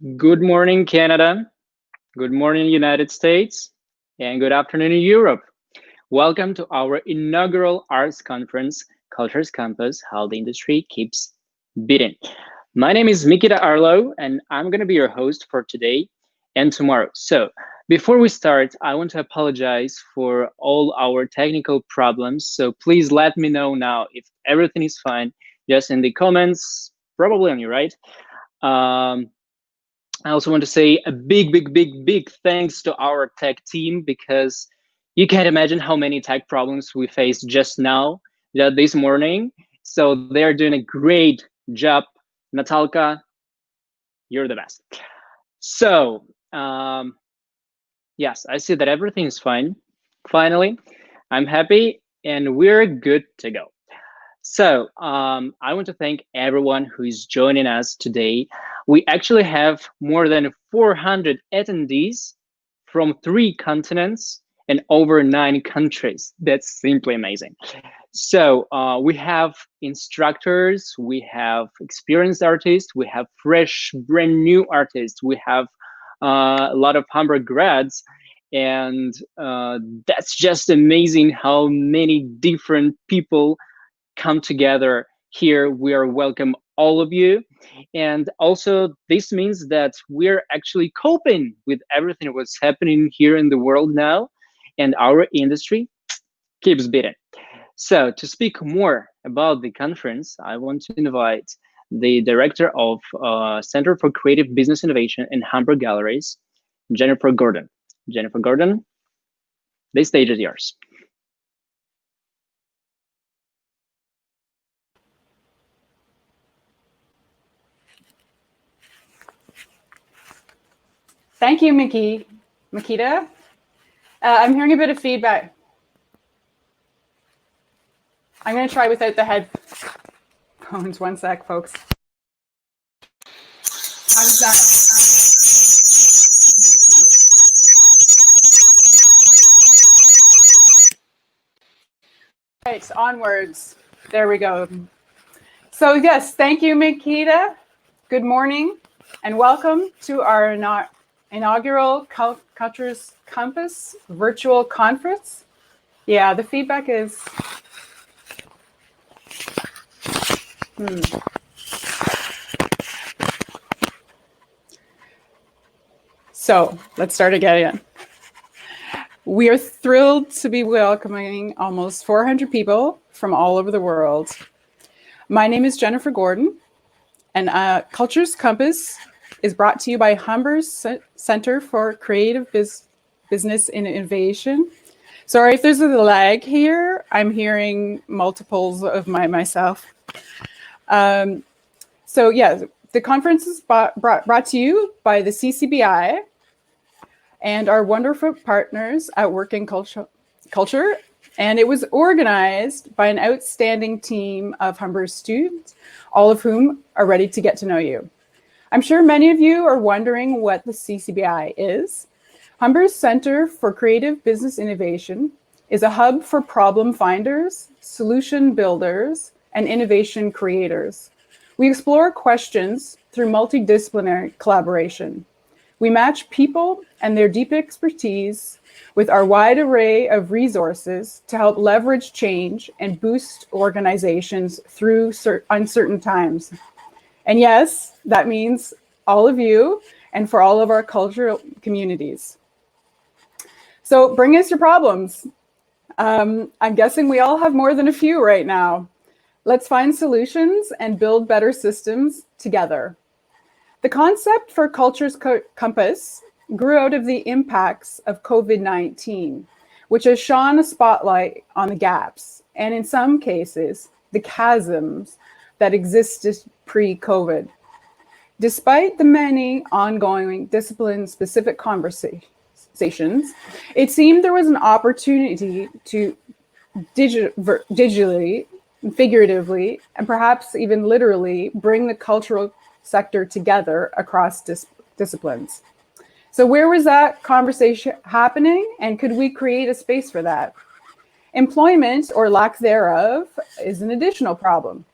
Good morning, Canada. Good morning, United States. And good afternoon, Europe. Welcome to our inaugural arts conference, Cultures Campus, How the Industry Keeps Beating. My name is Mikita Arlo, and I'm going to be your host for today and tomorrow. So, before we start, I want to apologize for all our technical problems. So, please let me know now if everything is fine, just in the comments, probably on your right. Um, I also want to say a big thanks to our tech team because you can't imagine how many tech problems we faced just now, this morning. So they're doing a great job. Natalka, you're the best. So, yes, I see that everything is fine. Finally, I'm happy and we're good to go. So I want to thank everyone who is joining us today. We actually have more than 400 attendees from 3 continents and over 9 countries. That's simply amazing. So we have instructors, we have experienced artists, we have fresh, brand new artists, we have a lot of Hamburg grads, and that's just amazing how many different people come together here. We are welcome all of you. And also this means that we're actually coping with everything what's happening here in the world now, and our industry keeps beating. So to speak more about the conference, I want to invite the director of Center for Creative Business Innovation in Hamburg Galleries, Jennifer Gordon. Jennifer Gordon, the stage is yours. Thank you, Makita. I'm hearing a bit of feedback. I'm going to try without the headphones. One sec, folks. How does that? Right, onwards. There we go. So yes, thank you, Makita. Good morning and welcome to our inaugural Cultures Campus virtual conference. Yeah, the feedback is... So let's start again. We are thrilled to be welcoming almost 400 people from all over the world. My name is Jennifer Gordon, and Cultures Campus is brought to you by Hamburg's Center for Creative Business and Innovation. Sorry if there's a lag here. I'm hearing multiples of myself. So yeah, the conference is brought to you by the CCBI and our wonderful partners at Working Culture. And it was organized by an outstanding team of Humber students, all of whom are ready to get to know you. I'm sure many of you are wondering what the CCBI is. Humber's Center for Creative Business Innovation is a hub for problem finders, solution builders, and innovation creators. We explore questions through multidisciplinary collaboration. We match people and their deep expertise with our wide array of resources to help leverage change and boost organizations through uncertain times. And yes, that means all of you and for all of our cultural communities. So bring us your problems. I'm guessing we all have more than a few right now. Let's find solutions and build better systems together. The concept for Cultures Compass grew out of the impacts of COVID-19, which has shone a spotlight on the gaps, and in some cases, the chasms that existed pre-COVID. Despite the many ongoing discipline-specific conversations, it seemed there was an opportunity to digitally, figuratively, and perhaps even literally bring the cultural sector together across disciplines. So where was that conversation happening, and could we create a space for that? Employment, or lack thereof, is an additional problem.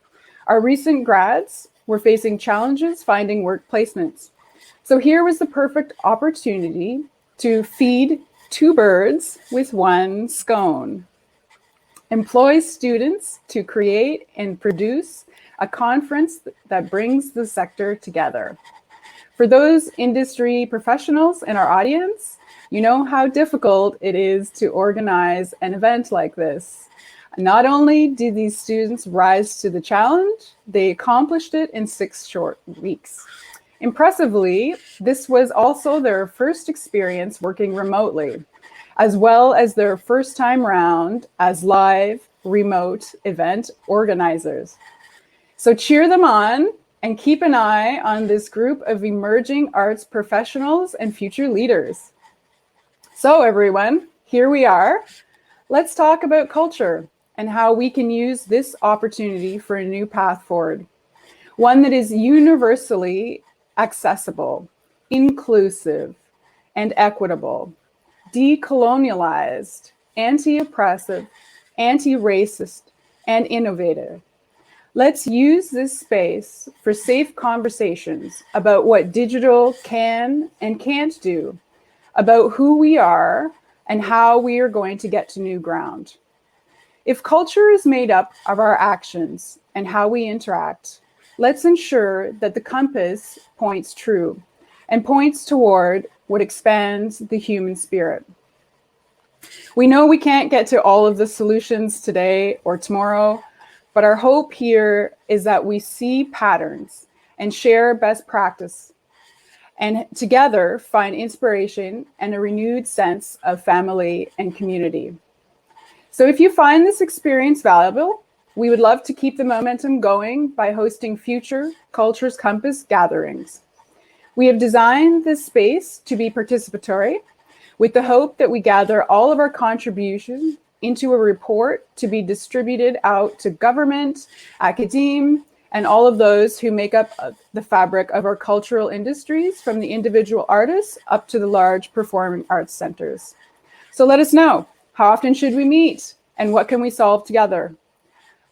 Our recent grads were facing challenges finding work placements. So here was the perfect opportunity to feed two birds with one scone. Employ students to create and produce a conference that brings the sector together. For those industry professionals in our audience, you know how difficult it is to organize an event like this. Not only did these students rise to the challenge, they accomplished it in 6 short weeks. Impressively, this was also their first experience working remotely, as well as their first time round as live remote event organizers. So cheer them on and keep an eye on this group of emerging arts professionals and future leaders. So everyone, here we are. Let's talk about culture and how we can use this opportunity for a new path forward. One that is universally accessible, inclusive, and equitable, decolonialized, anti-oppressive, anti-racist, and innovative. Let's use this space for safe conversations about what digital can and can't do, about who we are and how we are going to get to new ground. If culture is made up of our actions and how we interact, let's ensure that the compass points true and points toward what expands the human spirit. We know we can't get to all of the solutions today or tomorrow, but our hope here is that we see patterns and share best practice and together find inspiration and a renewed sense of family and community. So if you find this experience valuable, we would love to keep the momentum going by hosting future Cultures Compass gatherings. We have designed this space to be participatory with the hope that we gather all of our contributions into a report to be distributed out to government, academe, and all of those who make up the fabric of our cultural industries, from the individual artists up to the large performing arts centers. So let us know, how often should we meet and what can we solve together?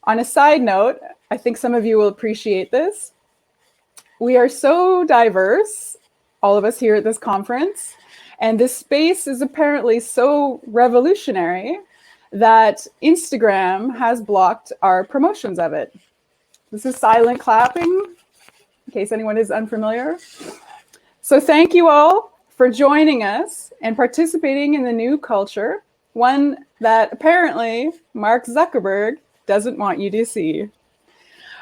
On a side note, I think some of you will appreciate this. We are so diverse, all of us here at this conference, and this space is apparently so revolutionary that Instagram has blocked our promotions of it. This is silent clapping, in case anyone is unfamiliar. So thank you all for joining us and participating in the new culture, one that apparently Mark Zuckerberg doesn't want you to see.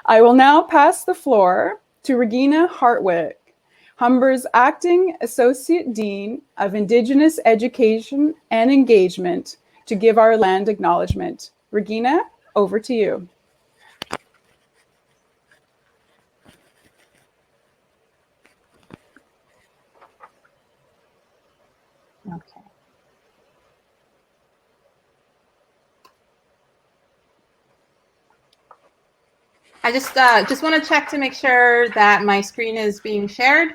I will now pass the floor to Regina Hartwick, Humber's Acting Associate Dean of Indigenous Education and Engagement, to give our land acknowledgement. Regina, over to you. Okay. I just want to check to make sure that my screen is being shared.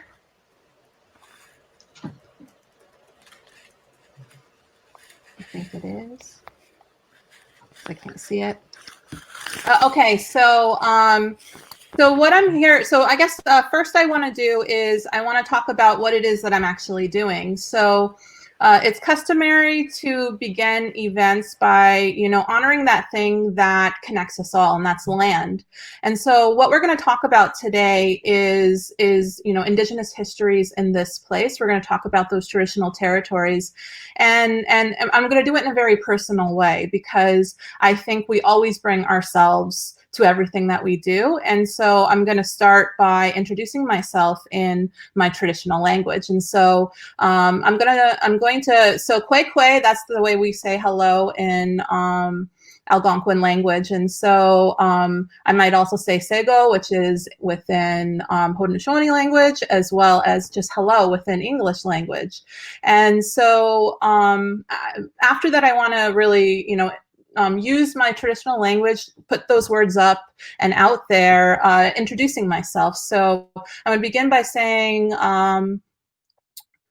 I think it is. I can't see it. Okay, so what I'm here, so I guess first I want to do is I want to talk about what it is that I'm actually doing. So it's customary to begin events by, honoring that thing that connects us all, and that's land. And so what we're going to talk about today is Indigenous histories in this place. We're going to talk about those traditional territories, and I'm going to do it in a very personal way, because I think we always bring ourselves to everything that we do. And so I'm going to start by introducing myself in my traditional language. And so I'm going to, so kwe kwe, that's the way we say hello in Algonquin language. And so I might also say sego, which is within Haudenosaunee language, as well as just hello within English language. And so after that, I want to really, use my traditional language, put those words up and out there, introducing myself. So I'm going to begin by saying, Anin,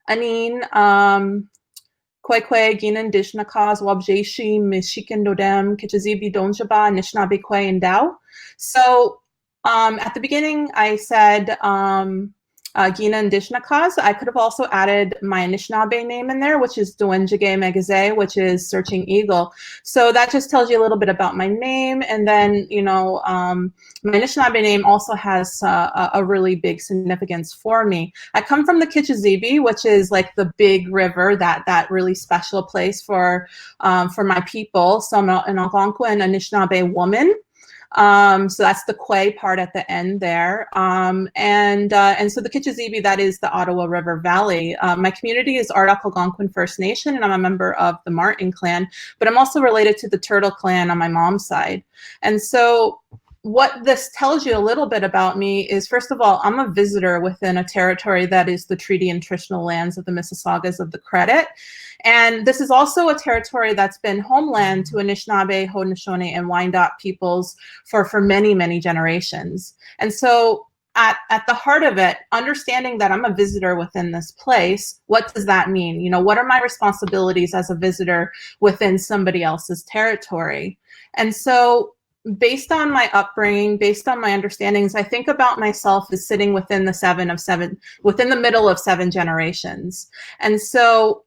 Kwekwe, Ginan, Dishnaka, Wabjeshi, Mishikin Dodem, Kichazibi, Donjaba, Nishnabi Kwe, and Dao. So at the beginning, I said, Gina Indishnakas. I could have also added my Anishinaabe name in there, which is Dwenjige Megaze, which is Searching Eagle. So that just tells you a little bit about my name. And then, my Anishinaabe name also has a really big significance for me. I come from the Kichizibi, which is like the big river, that really special place for my people. So I'm an Algonquin Anishinaabe woman. So that's the Quay part at the end there. And so the Kichizibi, that is the Ottawa River Valley. My community is Ardoch Algonquin First Nation, and I'm a member of the Martin clan, but I'm also related to the Turtle clan on my mom's side. And so what this tells you a little bit about me is, first of all, I'm a visitor within a territory that is the treaty and traditional lands of the Mississaugas of the Credit. And this is also a territory that's been homeland to Anishinaabe, Haudenosaunee, and Wyandot peoples for many, many generations. And so at the heart of it, understanding that I'm a visitor within this place, what does that mean? What are my responsibilities as a visitor within somebody else's territory? And so based on my upbringing, based on my understandings, I think about myself as sitting within within the middle of 7 generations. And so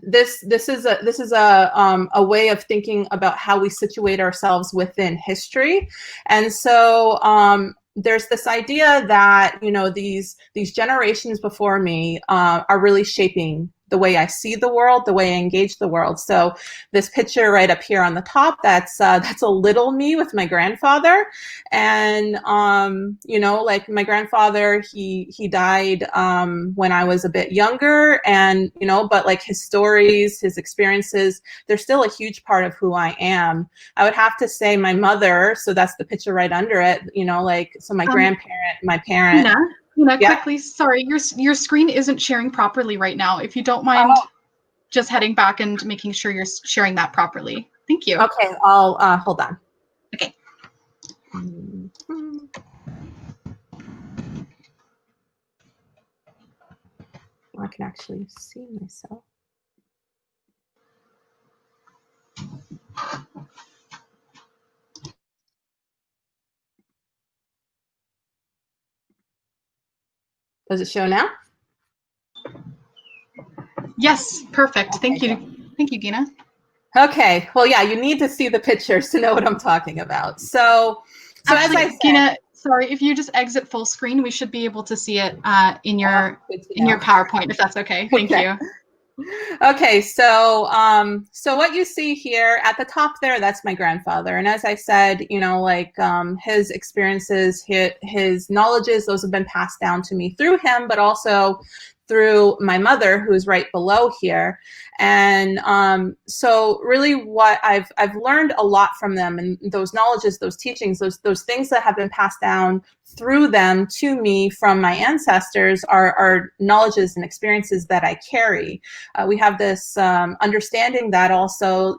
this is a way of thinking about how we situate ourselves within history. And so there's this idea that these generations before me are really shaping the way I see the world, the way I engage the world. So this picture right up here on the top, that's a little me with my grandfather. And, like my grandfather, he died when I was a bit younger, and, but like his stories, his experiences, they're still a huge part of who I am. I would have to say my mother, so that's the picture right under it, so my grandparent, my parent. Quickly, sorry, your screen isn't sharing properly right now. If you don't mind just heading back and making sure you're sharing that properly. Thank you. Okay, I'll hold on. Okay. I can actually see myself. Does it show now? Yes, perfect. Okay, Thank you. Thank you, Gina. Okay. Well, yeah, you need to see the pictures to know what I'm talking about. So Actually, as I said, Gina, sorry, if you just exit full screen, we should be able to see it in your PowerPoint, if that's okay. Thank you. Okay, so what you see here at the top there, that's my grandfather. And as I said, his experiences, his knowledges, those have been passed down to me through him, but also through my mother, who's right below here. And so really what I've learned a lot from them, and those knowledges, those teachings, those things that have been passed down through them to me from my ancestors are knowledges and experiences that I carry. We have this understanding that also,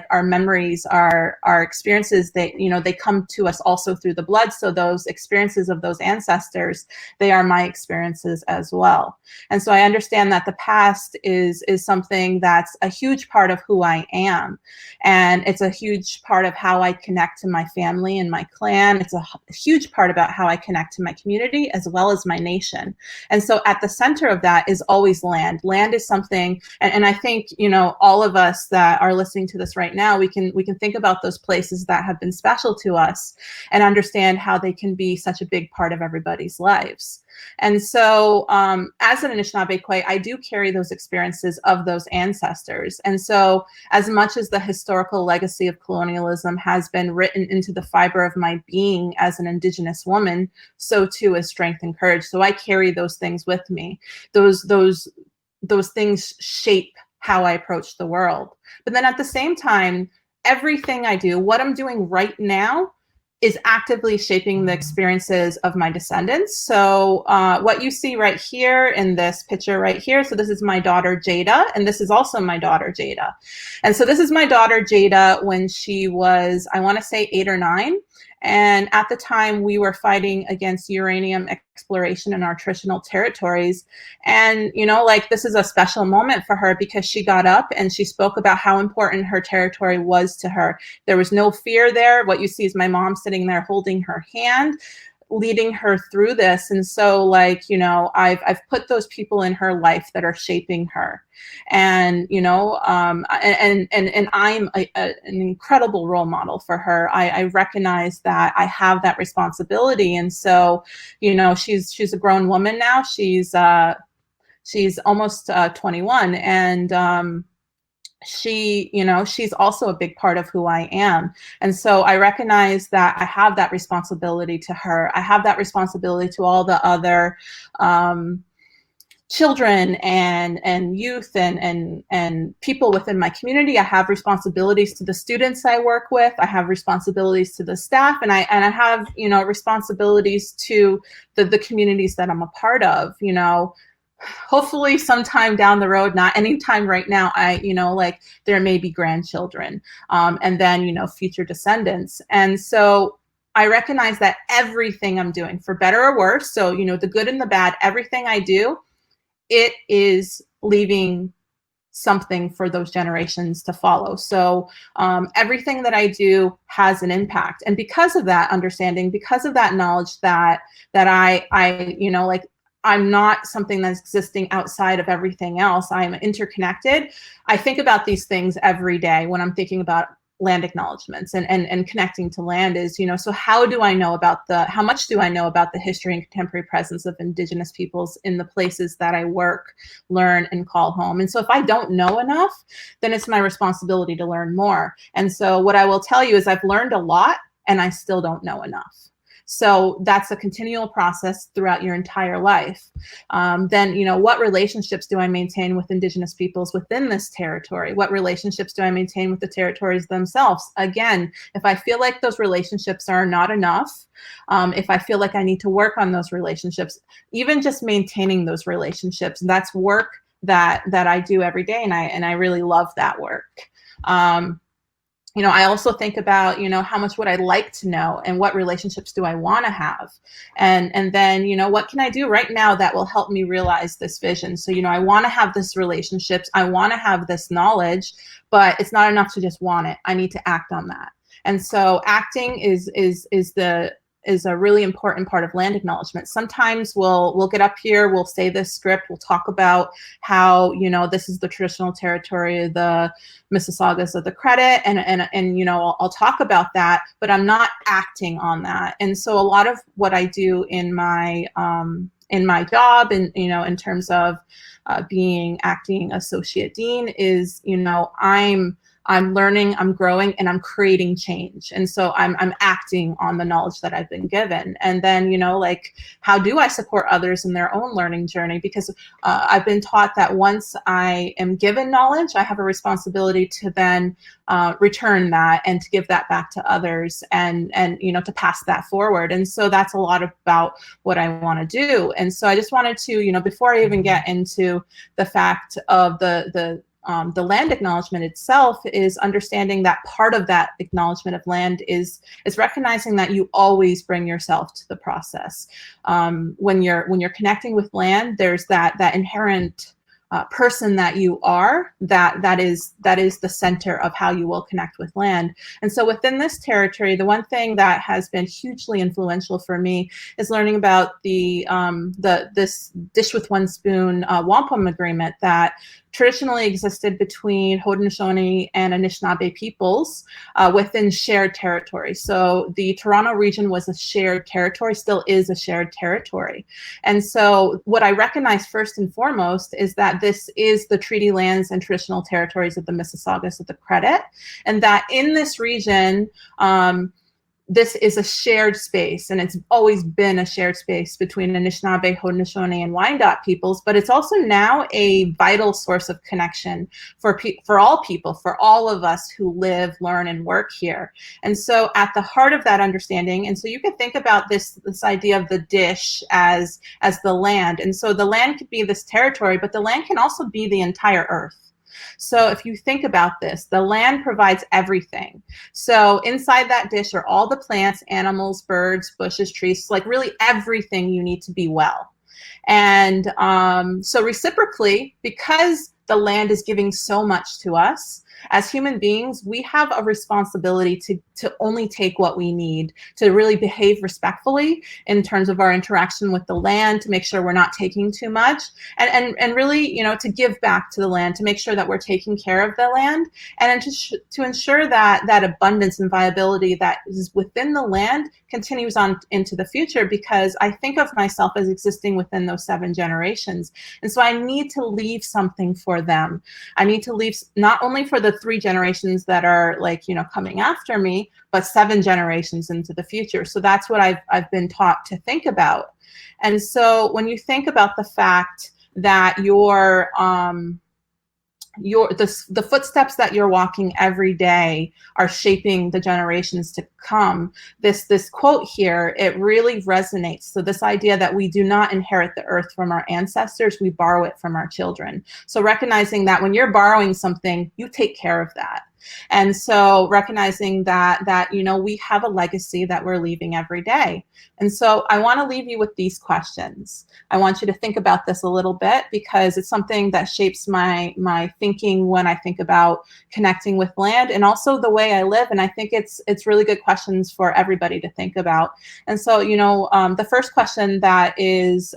our memories, our experiences, they come to us also through the blood. So those experiences of those ancestors, they are my experiences as well. And so I understand that the past is something that's a huge part of who I am. And it's a huge part of how I connect to my family and my clan. It's a huge part about how I connect to my community as well as my nation. And so at the center of that is always land. Land is something, and I think, all of us that are listening to this right now, we can think about those places that have been special to us and understand how they can be such a big part of everybody's lives. And so as an Anishinaabe Kwai, I do carry those experiences of those ancestors. And so as much as the historical legacy of colonialism has been written into the fiber of my being as an Indigenous woman, so too is strength and courage. So I carry those things with me. Those things shape how I approach the world. But then at the same time, everything I do, what I'm doing right now, is actively shaping the experiences of my descendants. So what you see right here in this picture right here, so this is my daughter Jada, and this is also my daughter Jada. And so this is my daughter Jada when she was, I want to say 8 or 9. And at the time we were fighting against uranium exploration in our traditional territories. And, this is a special moment for her because she got up and she spoke about how important her territory was to her. There was no fear there. What you see is my mom sitting there holding her hand. leading her through this. And so, like, you know, I've put those people in her life that are shaping her, and you know, and I'm an incredible role model for her. I recognize that I have that responsibility, and so, you know, she's a grown woman now. She's almost 21, and she, you know, she's also a big part of who I am. And so I recognize that I have that responsibility to her. I have that responsibility to all the other children and youth and people within my community. I have responsibilities to the students I work with. I have responsibilities to the staff, and I have, you know, responsibilities to the communities that I'm a part of, you know. Hopefully sometime down the road, not anytime right now, you know, like, there may be grandchildren, and then, you know, future descendants. And so I recognize that everything I'm doing, for better or worse, so, you know, the good and the bad, everything I do, it is leaving something for those generations to follow. So everything that I do has an impact. And because of that understanding, because of that knowledge that I, you know, like, I'm not something that's existing outside of everything else. I'm interconnected. I think about these things every day when I'm thinking about land acknowledgements and connecting to land is, you know, so how much do I know about the history and contemporary presence of Indigenous peoples in the places that I work, learn, and call home? And so if I don't know enough, then it's my responsibility to learn more. And so what I will tell you is I've learned a lot and I still don't know enough. So that's a continual process throughout your entire life. Then, you know, what relationships do I maintain with Indigenous peoples within this territory? What relationships do I maintain with the territories themselves? Again, if I feel like those relationships are not enough, if I feel like I need to work on those relationships, even just maintaining those relationships, that's work that I do every day, and I really love that work. You know, I also think about, you know, how much would I like to know and what relationships do I want to have? And then, you know, what can I do right now that will help me realize this vision? So, you know, I want to have this relationships, I want to have this knowledge, but it's not enough to just want it. I need to act on that. And so acting is a really important part of land acknowledgement. Sometimes we'll get up here, we'll say this script, we'll talk about how, you know, this is the traditional territory of the Mississaugas of the Credit, and you know, I'll talk about that, but I'm not acting on that. And so a lot of what I do in my job, and, you know, in terms of being acting associate dean, is, you know, I'm learning, I'm growing, and I'm creating change. And so I'm acting on the knowledge that I've been given. And then, you know, like, how do I support others in their own learning journey? Because I've been taught that once I am given knowledge, I have a responsibility to then return that and to give that back to others, and you know, to pass that forward. And so that's a lot about what I want to do. And so I just wanted to, you know, before I even get into the fact of the land acknowledgement itself, is understanding that part of that acknowledgement of land is recognizing that you always bring yourself to the process. When you're connecting with land, there's that inherent person that you are, that is the center of how you will connect with land. And so within this territory, the one thing that has been hugely influential for me is learning about this dish with one spoon wampum agreement that traditionally existed between Haudenosaunee and Anishinaabe peoples within shared territory. So the Toronto region was a shared territory, still is a shared territory. And so what I recognize first and foremost is that this is the treaty lands and traditional territories of the Mississaugas of the Credit, and that in this region, this is a shared space, and it's always been a shared space between Anishinaabe, Haudenosaunee, and Wyandot peoples, but it's also now a vital source of connection for all people, for all of us who live, learn, and work here. And so at the heart of that understanding, and so you can think about this idea of the dish as the land, and so the land could be this territory, but the land can also be the entire earth. So if you think about this, the land provides everything. So inside that dish are all the plants, animals, birds, bushes, trees, like really everything you need to be well. And so reciprocally, because the land is giving so much to us, as human beings, we have a responsibility to only take what we need, to really behave respectfully in terms of our interaction with the land, to make sure we're not taking too much, and really, to give back to the land, to make sure that we're taking care of the land, and to ensure that that abundance and viability that is within the land continues on into the future, because I think of myself as existing within those 7 generations. And so I need to leave something for them. I need to leave not only for the 3 generations that are coming after me, but 7 generations into the future. So that's what I've been taught to think about. And so when you think about the fact that the footsteps that you're walking every day are shaping the generations to come, this quote here, it really resonates. So this idea that we do not inherit the earth from our ancestors, we borrow it from our children. So recognizing that when you're borrowing something, you take care of that. And so recognizing that we have a legacy that we're leaving every day. And so I want to leave you with these questions. I want you to think about this a little bit, because it's something that shapes my thinking when I think about connecting with land, and also the way I live. And I think it's really good questions for everybody to think about. And so, the first question that is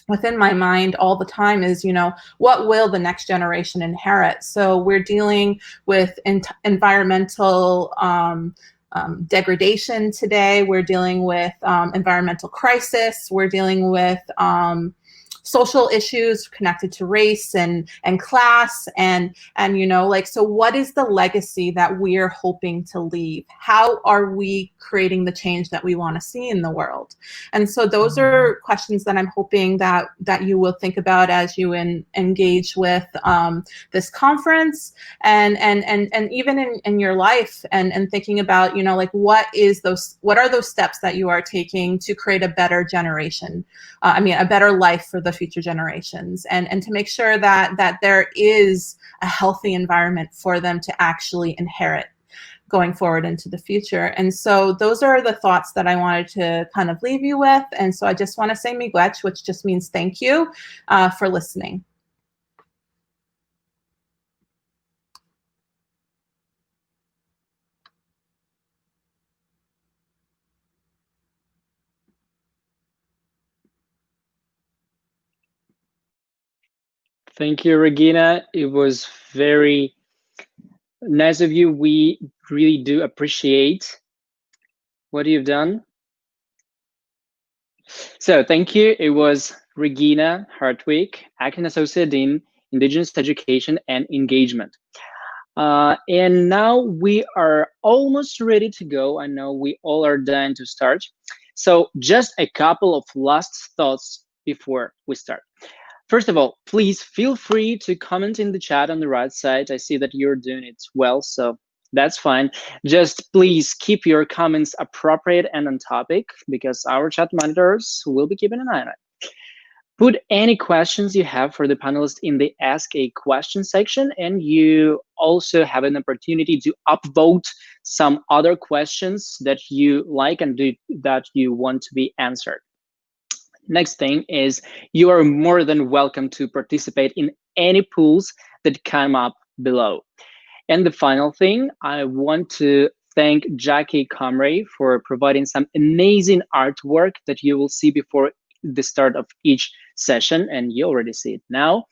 within my mind all the time is, what will the next generation inherit? So we're dealing with environmental degradation today. We're dealing with environmental crisis. We're dealing with social issues connected to race and class, and so what is the legacy that we're hoping to leave? How are we creating the change that we want to see in the world? And so those are questions that I'm hoping that you will think about as you engage with this conference, and even in your life, and thinking about what are those steps that you are taking to create a better generation, a better life for the future generations, and to make sure that there is a healthy environment for them to actually inherit going forward into the future. And so those are the thoughts that I wanted to kind of leave you with. And so I just want to say miigwech, which just means thank you for listening. Thank you, Regina. It was very nice of you. We really do appreciate what you've done. So thank you. It was Regina Hartwig, Acting Associate Dean, Indigenous Education and Engagement. And now we are almost ready to go. I know we all are dying to start. So just a couple of last thoughts before we start. First of all, please feel free to comment in the chat on the right side. I see that you're doing it well, so that's fine. Just please keep your comments appropriate and on topic, because our chat monitors will be keeping an eye on it. Put any questions you have for the panelists in the Ask a Question section, and you also have an opportunity to upvote some other questions that you like and that you want to be answered. Next thing is, you are more than welcome to participate in any polls that come up below. And the final thing, I want to thank Jackie Comrie for providing some amazing artwork that you will see before the start of each session, and you already see it now.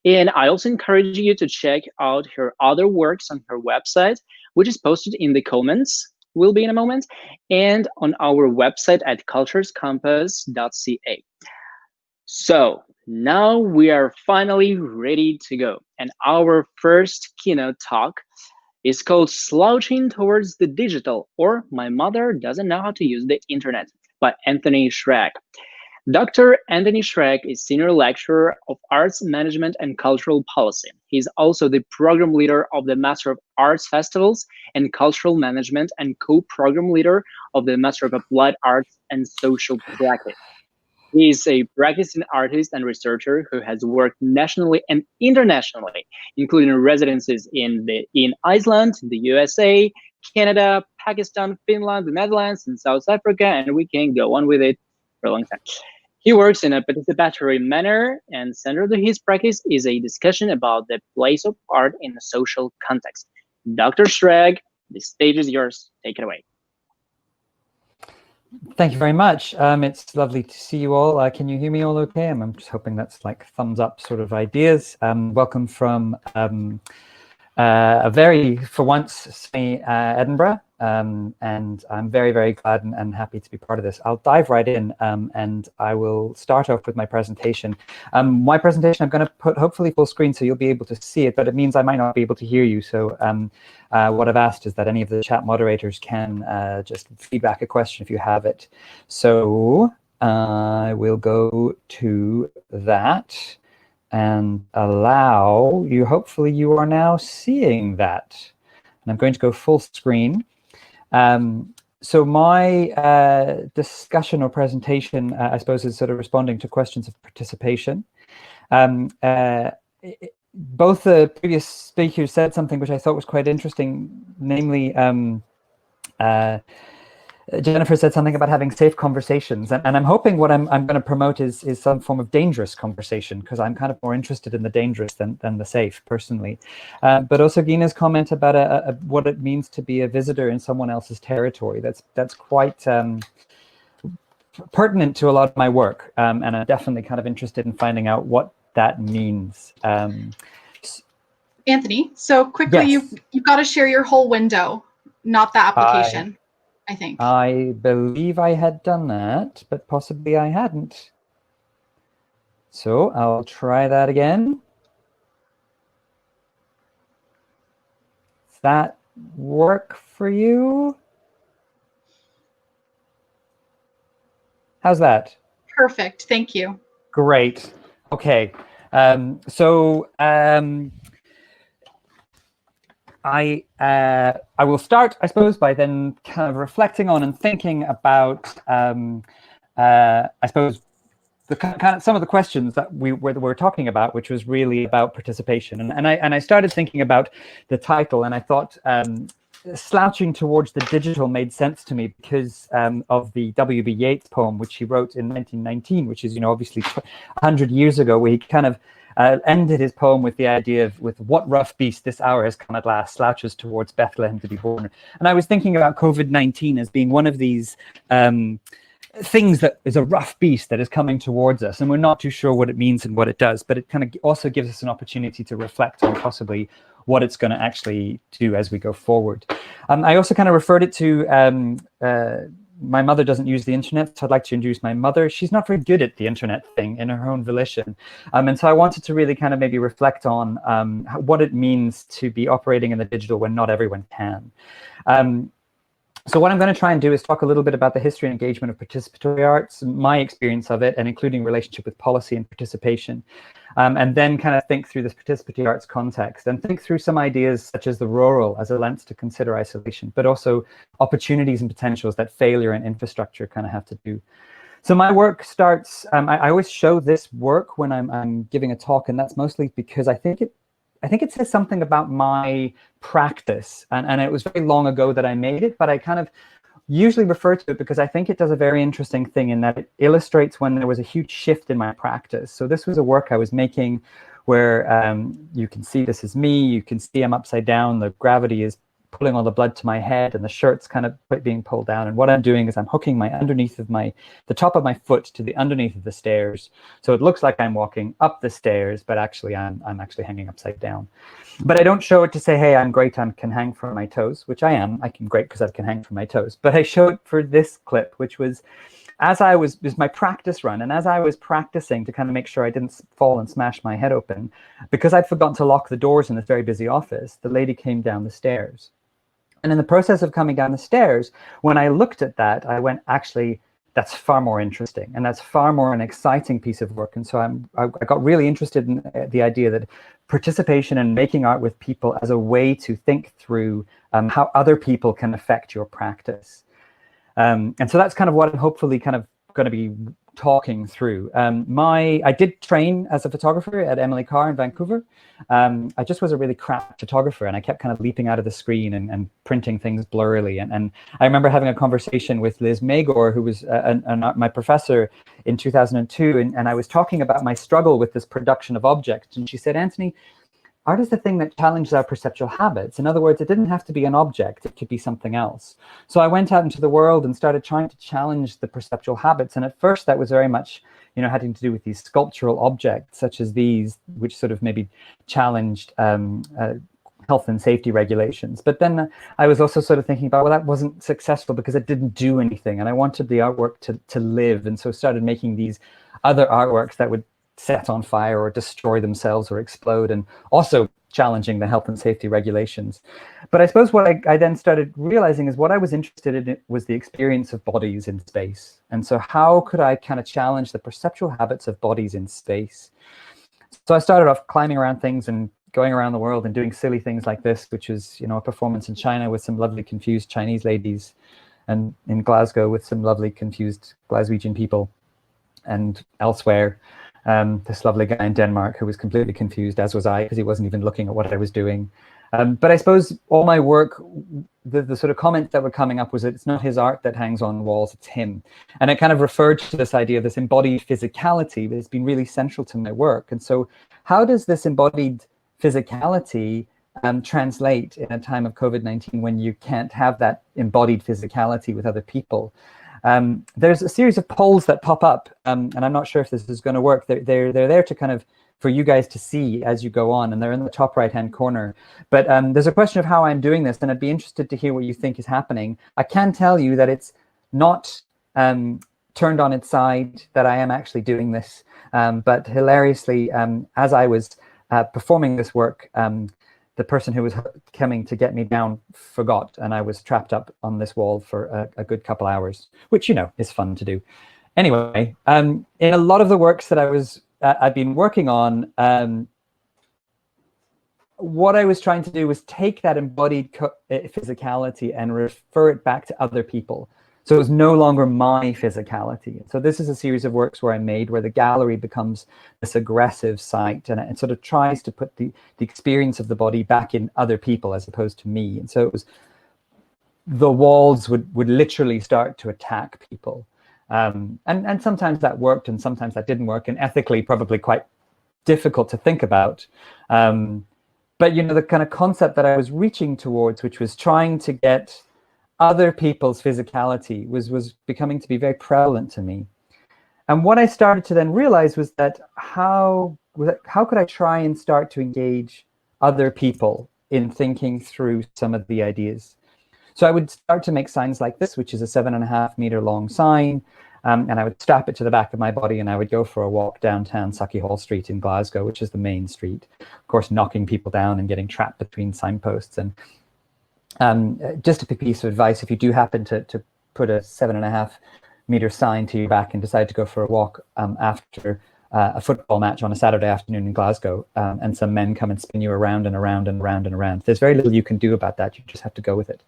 And I also encourage you to check out her other works on her website, which is posted in the comments, will be in a moment, and on our website at culturescompass.ca. So now we are finally ready to go. And our first keynote talk is called Slouching Towards the Digital, or My Mother Doesn't Know How to Use the Internet, by Anthony Schrag. Dr. Anthony Schrag is Senior Lecturer of Arts Management and Cultural Policy. He's also the Program Leader of the Master of Arts Festivals and Cultural Management, and Co-Program Leader of the Master of Applied Arts and Social Practice. He is a practicing artist and researcher who has worked nationally and internationally, including residencies in Iceland, the USA, Canada, Pakistan, Finland, the Netherlands, and South Africa, and we can go on with it for a long time. He works in a participatory manner, and central to his practice is a discussion about the place of art in a social context. Dr. Schrag, the stage is yours. Take it away. Thank you very much. It's lovely to see you all. Can you hear me all okay? I'm just hoping that's like thumbs up sort of ideas. Welcome from a very, for once, sunny Edinburgh. And I'm very, very glad and happy to be part of this. I'll dive right in and I will start off with my presentation. My presentation, I'm going to put hopefully full screen so you'll be able to see it, but it means I might not be able to hear you. So what I've asked is that any of the chat moderators can just feedback a question if you have it. So I will go to that and allow you, hopefully you are now seeing that. And I'm going to go full screen. So my discussion or presentation, I suppose, is sort of responding to questions of participation. Both the previous speakers said something which I thought was quite interesting, namely, Jennifer said something about having safe conversations, and I'm hoping what I'm going to promote is some form of dangerous conversation, because I'm kind of more interested in the dangerous than the safe, personally. But also Gina's comment about what it means to be a visitor in someone else's territory. That's quite pertinent to a lot of my work, and I'm definitely kind of interested in finding out what that means. Anthony, so quickly, yes. you've got to share your whole window, not the application. I think. I believe I had done that, but possibly I hadn't. So I'll try that again. Does that work for you? How's that? Perfect. Thank you. Great. Okay. I will start, I suppose, by then kind of reflecting on and thinking about, I suppose, the kind of some of the questions that we're talking about, which was really about participation. And I started thinking about the title, and I thought Slouching Towards the Digital made sense to me because of the W.B. Yeats poem, which he wrote in 1919, which is, obviously 100 years ago, where he kind of ended his poem with the idea of, with what rough beast this hour has come at last, slouches towards Bethlehem to be born. And I was thinking about COVID-19 as being one of these things that is a rough beast that is coming towards us, and we're not too sure what it means and what it does, but it kind of also gives us an opportunity to reflect on possibly what it's going to actually do as we go forward. I also kind of referred it to my mother doesn't use the internet, so I'd like to introduce my mother. She's not very good at the internet thing in her own volition. And so I wanted to really kind of maybe reflect on what it means to be operating in the digital when not everyone can. So what I'm going to try and do is talk a little bit about the history and engagement of participatory arts, my experience of it, and including relationship with policy and participation. And then kind of think through this participatory arts context and think through some ideas such as the rural as a lens to consider isolation, but also opportunities and potentials that failure and infrastructure kind of have to do. So my work starts, I always show this work when I'm giving a talk, and that's mostly because I think it says something about my practice, and it was very long ago that I made it, but I kind of usually refer to it because I think it does a very interesting thing in that it illustrates when there was a huge shift in my practice. So this was a work I was making where you can see this is me, you can see I'm upside down, the gravity is pulling all the blood to my head, and the shirt's kind of being pulled down. And what I'm doing is I'm hooking my the top of my foot to the underneath of the stairs. So it looks like I'm walking up the stairs, but actually I'm actually hanging upside down. But I don't show it to say, hey, I'm great, I can hang from my toes, which I am. I can great because I can hang from my toes. But I show it for this clip, which was was my practice run. And as I was practicing to kind of make sure I didn't fall and smash my head open, because I'd forgotten to lock the doors in this very busy office, the lady came down the stairs. And in the process of coming down the stairs, when I looked at that, I went, actually, that's far more interesting, and that's far more an exciting piece of work. And so I got really interested in the idea that participation and making art with people as a way to think through how other people can affect your practice. And so that's kind of what I'm hopefully kind of going to be talking through. I did train as a photographer at Emily Carr in Vancouver. I just was a really crap photographer, and I kept kind of leaping out of the screen and printing things blurrily. And I remember having a conversation with Liz Magor, who was my professor in 2002, and I was talking about my struggle with this production of objects. And she said, Anthony, art is the thing that challenges our perceptual habits. In other words, it didn't have to be an object, it could be something else. So I went out into the world and started trying to challenge the perceptual habits. And at first that was very much, having to do with these sculptural objects such as these, which sort of maybe challenged health and safety regulations. But then I was also sort of thinking about, well, that wasn't successful because it didn't do anything. And I wanted the artwork to live. And so started making these other artworks that would set on fire or destroy themselves or explode, and also challenging the health and safety regulations. But I suppose what I then started realizing is what I was interested in was the experience of bodies in space. And so how could I kind of challenge the perceptual habits of bodies in space? So I started off climbing around things and going around the world and doing silly things like this, which is, a performance in China with some lovely confused Chinese ladies, and in Glasgow with some lovely confused Glaswegian people, and elsewhere. This lovely guy in Denmark who was completely confused, as was I, because he wasn't even looking at what I was doing. But I suppose all my work, the sort of comments that were coming up was that it's not his art that hangs on walls, it's him. And it kind of referred to this idea of this embodied physicality that has been really central to my work. And so how does this embodied physicality translate in a time of COVID-19 when you can't have that embodied physicality with other people? There's a series of polls that pop up, and I'm not sure if this is going to work. They're there to kind of, for you guys to see as you go on, and they're in the top right-hand corner. But there's a question of how I'm doing this, and I'd be interested to hear what you think is happening. I can tell you that it's not turned on its side, that I am actually doing this. But hilariously, as I was performing this work, the person who was coming to get me down forgot, and I was trapped up on this wall for a good couple hours, which, is fun to do. Anyway, in a lot of the works that I've been working on, what I was trying to do was take that embodied physicality and refer it back to other people. So it was no longer my physicality. So this is a series of works where the gallery becomes this aggressive site, and it sort of tries to put the experience of the body back in other people as opposed to me. And so it was, the walls would literally start to attack people. And sometimes that worked and sometimes that didn't work, and ethically probably quite difficult to think about. But, the kind of concept that I was reaching towards, which was trying to get other people's physicality, was becoming to be very prevalent to me. And what I started to then realize was that how could I try and start to engage other people in thinking through some of the ideas? So I would start to make signs like this, which is a 7.5 meter long sign, and I would strap it to the back of my body, and I would go for a walk downtown Sauchiehall Street in Glasgow, which is the main street, of course, knocking people down and getting trapped between signposts. And just a piece of advice, if you do happen to put a 7.5 meter sign to your back and decide to go for a walk after a football match on a Saturday afternoon in Glasgow, and some men come and spin you around and around and around and around, there's very little you can do about that. You just have to go with it.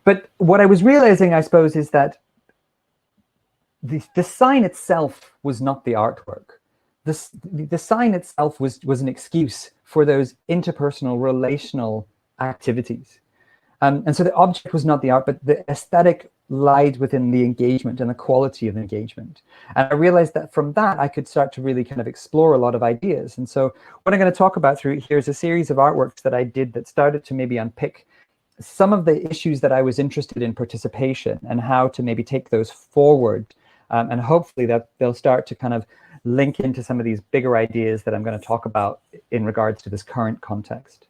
But what I was realizing, I suppose, is that the sign itself was not the artwork. The sign itself was an excuse for those interpersonal, relational activities. And so the object was not the art, but the aesthetic lied within the engagement and the quality of the engagement. And I realized that from that, I could start to really kind of explore a lot of ideas. And so what I'm going to talk about through here is a series of artworks that I did that started to maybe unpick some of the issues that I was interested in participation and how to maybe take those forward. And hopefully that they'll start to kind of link into some of these bigger ideas that I'm going to talk about in regards to this current context.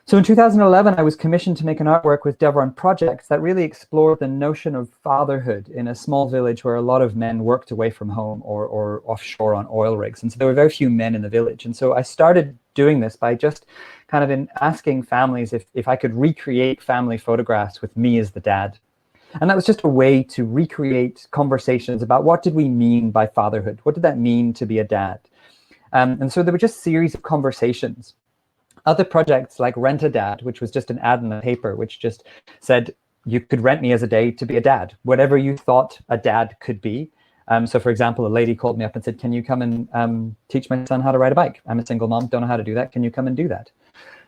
So in 2011, I was commissioned to make an artwork with Devron Projects that really explored the notion of fatherhood in a small village where a lot of men worked away from home or offshore on oil rigs. And so there were very few men in the village. And so I started doing this by just kind of asking families if I could recreate family photographs with me as the dad. And that was just a way to recreate conversations about what did we mean by fatherhood? What did that mean to be a dad? And so there were just a series of conversations. Other projects like Rent a Dad, which was just an ad in the paper, which just said you could rent me as a day to be a dad, whatever you thought a dad could be. So for example, a lady called me up and said, can you come and teach my son how to ride a bike? I'm a single mom, don't know how to do that. Can you come and do that?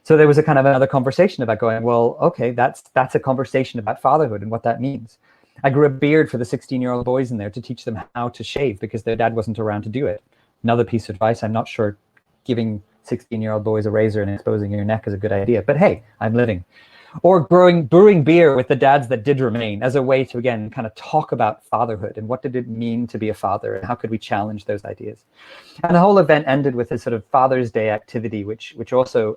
So there was a kind of another conversation about going, well, okay, that's a conversation about fatherhood and what that means. I grew a beard for the 16-year-old boys in there to teach them how to shave because their dad wasn't around to do it. Another piece of advice, I'm not sure giving 16-year-old boys a razor and exposing your neck is a good idea, but hey, I'm living. Or brewing beer with the dads that did remain as a way to, again, kind of talk about fatherhood and what did it mean to be a father and how could we challenge those ideas. And the whole event ended with this sort of Father's Day activity, which also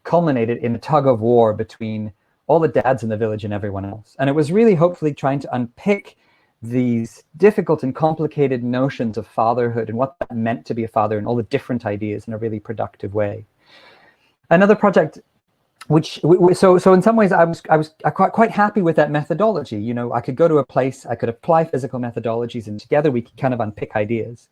culminated in a tug of war between all the dads in the village and everyone else. And it was really hopefully trying to unpick these difficult and complicated notions of fatherhood and what that meant to be a father and all the different ideas in a really productive way. Another project, so in some ways I was quite happy with that methodology. You know, I could go to a place, I could apply physical methodologies, and together we could kind of unpick ideas.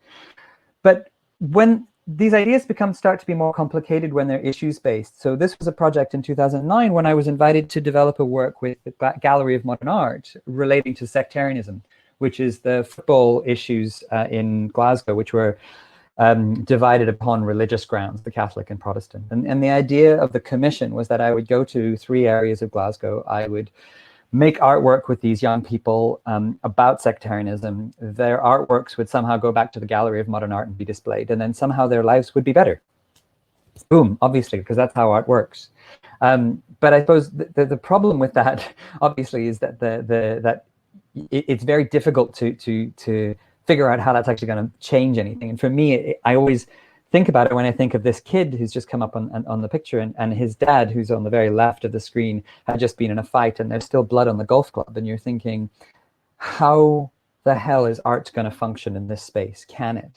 But when these ideas start to be more complicated when they're issues-based. So this was a project in 2009 when I was invited to develop a work with the Gallery of Modern Art relating to sectarianism, which is the football issues in Glasgow, which were divided upon religious grounds, the Catholic and Protestant. And the idea of the commission was that I would go to 3 areas of Glasgow. I would make artwork with these young people about sectarianism. Their artworks would somehow go back to the Gallery of Modern Art and be displayed, and then somehow their lives would be better. Boom, obviously, because that's how art works. But I suppose the problem with that, obviously, is that it's very difficult to figure out how that's actually going to change anything. And for me, I always think about it when I think of this kid who's just come up on the picture, and his dad, who's on the very left of the screen, had just been in a fight and there's still blood on the golf club. And you're thinking, how the hell is art going to function in this space? Can it?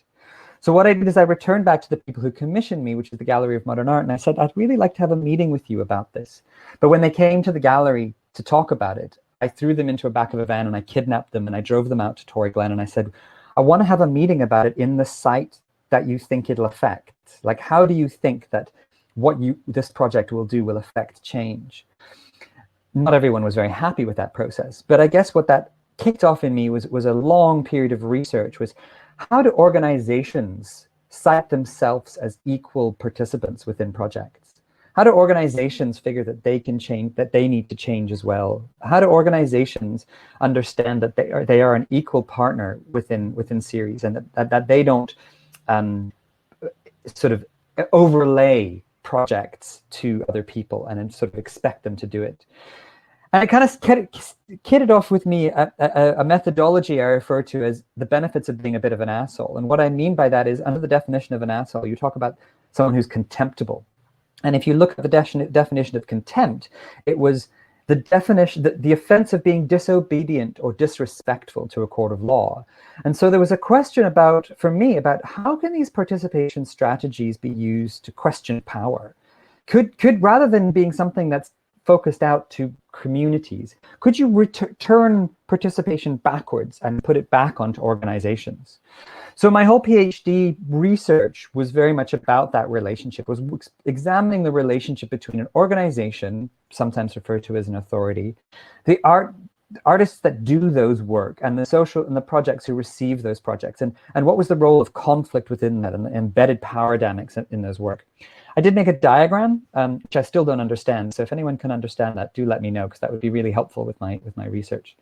So what I did is I returned back to the people who commissioned me, which is the Gallery of Modern Art, and I said, I'd really like to have a meeting with you about this. But when they came to the gallery to talk about it, I threw them into a back of a van and I kidnapped them and I drove them out to Torrey Glen and I said, I want to have a meeting about it in the site that you think it'll affect. Like, how do you think that what this project will do will affect change? Not everyone was very happy with that process, but I guess what that kicked off in me was a long period of research, was how do organizations cite themselves as equal participants within projects? How do organizations figure that they can change, that they need to change as well? How do organizations understand that they are an equal partner within series, and that they don't sort of overlay projects to other people and then sort of expect them to do it? And it kind of kidded off with me a methodology I refer to as the benefits of being a bit of an asshole. And what I mean by that is, under the definition of an asshole, you talk about someone who's contemptible. And if you look at the definition of contempt, it was the definition, the offense of being disobedient or disrespectful to a court of law. And so there was a question for me about how can these participation strategies be used to question power? Could rather than being something that's focused out to communities, could you turn participation backwards and put it back onto organizations? So my whole PhD research was very much about that relationship, was examining the relationship between an organization, sometimes referred to as an authority, the artists that do those work, and the social and the projects who receive those projects, and what was the role of conflict within that and the embedded power dynamics in those work. I did make a diagram, which I still don't understand. So if anyone can understand that, do let me know, because that would be really helpful with my research.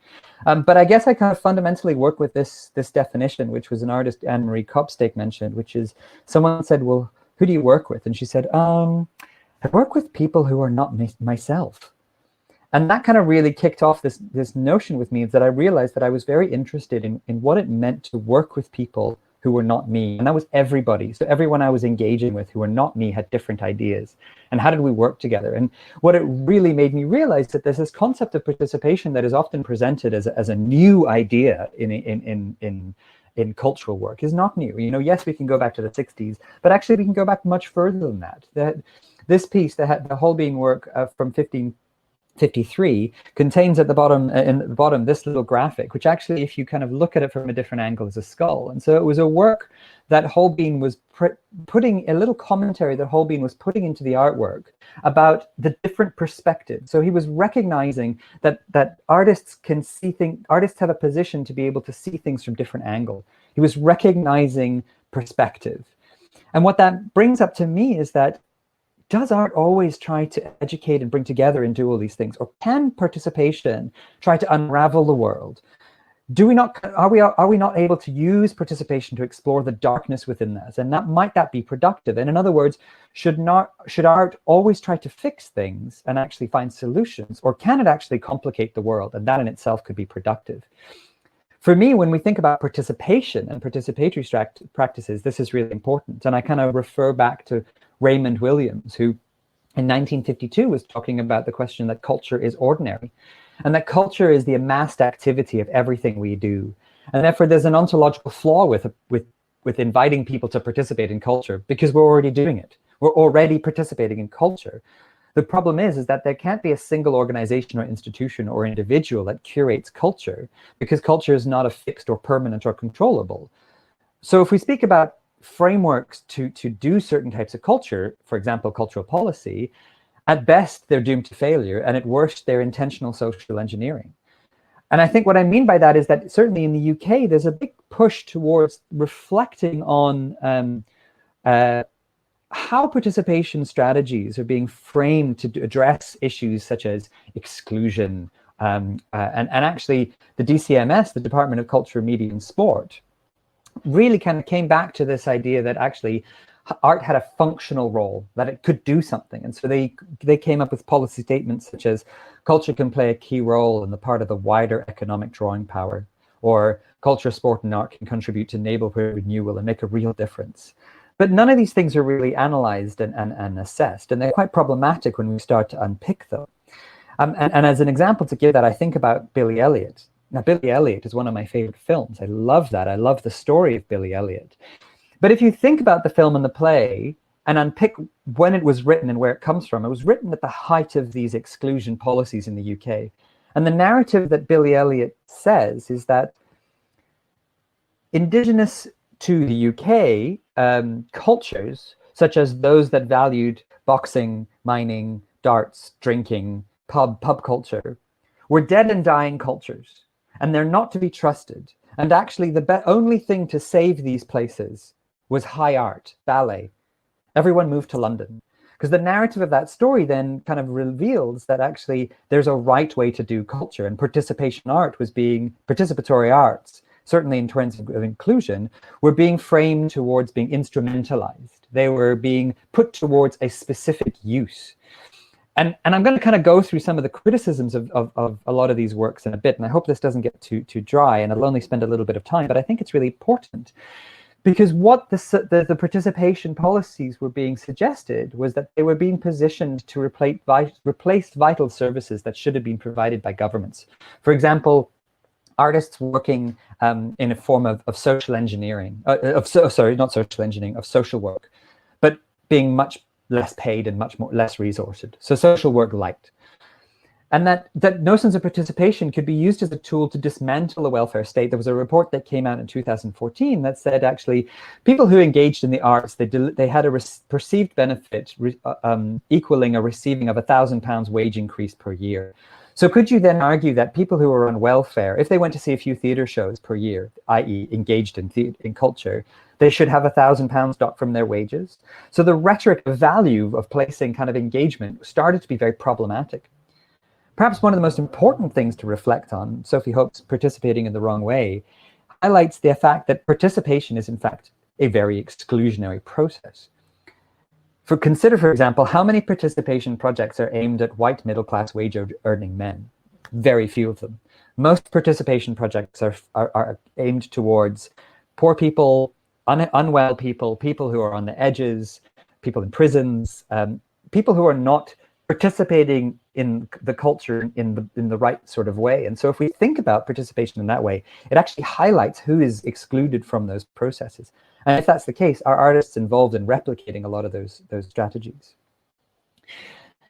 But I guess I kind of fundamentally work with this definition, which was an artist, Anne-Marie Kopstake, mentioned, which is, someone said, well, who do you work with? And she said, I work with people who are not myself. And that kind of really kicked off this notion with me, that I realized that I was very interested in what it meant to work with people who were not me. And that was everybody. So everyone I was engaging with who were not me had different ideas. And how did we work together? And what it really made me realize that there's this concept of participation that is often presented as a new idea in cultural work is not new. You know, yes, we can go back to the 60s, but actually we can go back much further than that. This piece, the whole being work from 53 contains at the bottom, in the bottom, this little graphic, which actually, if you kind of look at it from a different angle, is a skull. And so it was a work that Holbein was putting, a little commentary that Holbein was putting into the artwork about the different perspectives. So he was recognizing that artists can see things, artists have a position to be able to see things from different angles. He was recognizing perspective. And what that brings up to me is that, does art always try to educate and bring together and do all these things? Or can participation try to unravel the world? Are we not able to use participation to explore the darkness within that? And might that be productive? And in other words, should art always try to fix things and actually find solutions? Or can it actually complicate the world? And that in itself could be productive. For me, when we think about participation and participatory practices, this is really important. And I kind of refer back to Raymond Williams, who in 1952 was talking about the question that culture is ordinary, and that culture is the amassed activity of everything we do. And therefore, there's an ontological flaw with inviting people to participate in culture, because we're already doing it. We're already participating in culture. The problem is that there can't be a single organization or institution or individual that curates culture, because culture is not a fixed or permanent or controllable. So if we speak about frameworks to do certain types of culture, for example, cultural policy, at best, they're doomed to failure, and at worst, they're intentional social engineering. And I think what I mean by that is that certainly in the UK, there's a big push towards reflecting on how participation strategies are being framed to address issues such as exclusion. And actually, the DCMS, the Department of Culture, Media and Sport, really kind of came back to this idea that actually art had a functional role, that it could do something. And so they came up with policy statements such as culture can play a key role in the part of the wider economic drawing power, or culture, sport and art can contribute to neighborhood renewal and make a real difference. But none of these things are really analyzed and assessed, and they're quite problematic when we start to unpick them. And as an example to give that, I think about Billy Elliot. Now, Billy Elliot is one of my favorite films. I love that. I love the story of Billy Elliot. But if you think about the film and the play and unpick when it was written and where it comes from, it was written at the height of these exclusion policies in the UK. And the narrative that Billy Elliot says is that indigenous to the UK cultures, such as those that valued boxing, mining, darts, drinking, pub culture, were dead and dying cultures. And they're not to be trusted. And actually, the only thing to save these places was high art, ballet. Everyone moved to London. Because the narrative of that story then kind of reveals that actually there's a right way to do culture. And participation art was being, participatory arts, certainly in terms of inclusion, were being framed towards being instrumentalized. They were being put towards a specific use. And I'm going to kind of go through some of the criticisms of a lot of these works in a bit, and I hope this doesn't get too dry, and I'll only spend a little bit of time, but I think it's really important. Because what the participation policies were being suggested was that they were being positioned to replace vital services that should have been provided by governments. For example, artists working in a form of social engineering, not social engineering, of social work, but being much less paid and much less resourced. So social work light. And that notions of participation could be used as a tool to dismantle the welfare state. There was a report that came out in 2014 that said actually people who engaged in the arts, they had a perceived benefit equaling a receiving of £1,000 wage increase per year. So could you then argue that people who are on welfare, if they went to see a few theatre shows per year, i.e. engaged in culture, they should have £1,000 docked from their wages? So the rhetoric of value of placing kind of engagement started to be very problematic. Perhaps one of the most important things to reflect on, Sophie Hope's Participating in the Wrong Way, highlights the fact that participation is in fact a very exclusionary process. Consider, for example, how many participation projects are aimed at white middle-class wage-earning men? Very few of them. Most participation projects are aimed towards poor people, unwell people, people who are on the edges, people in prisons, people who are not participating in the culture in the right sort of way. And so if we think about participation in that way, it actually highlights who is excluded from those processes. And if that's the case, are artists involved in replicating a lot of those strategies?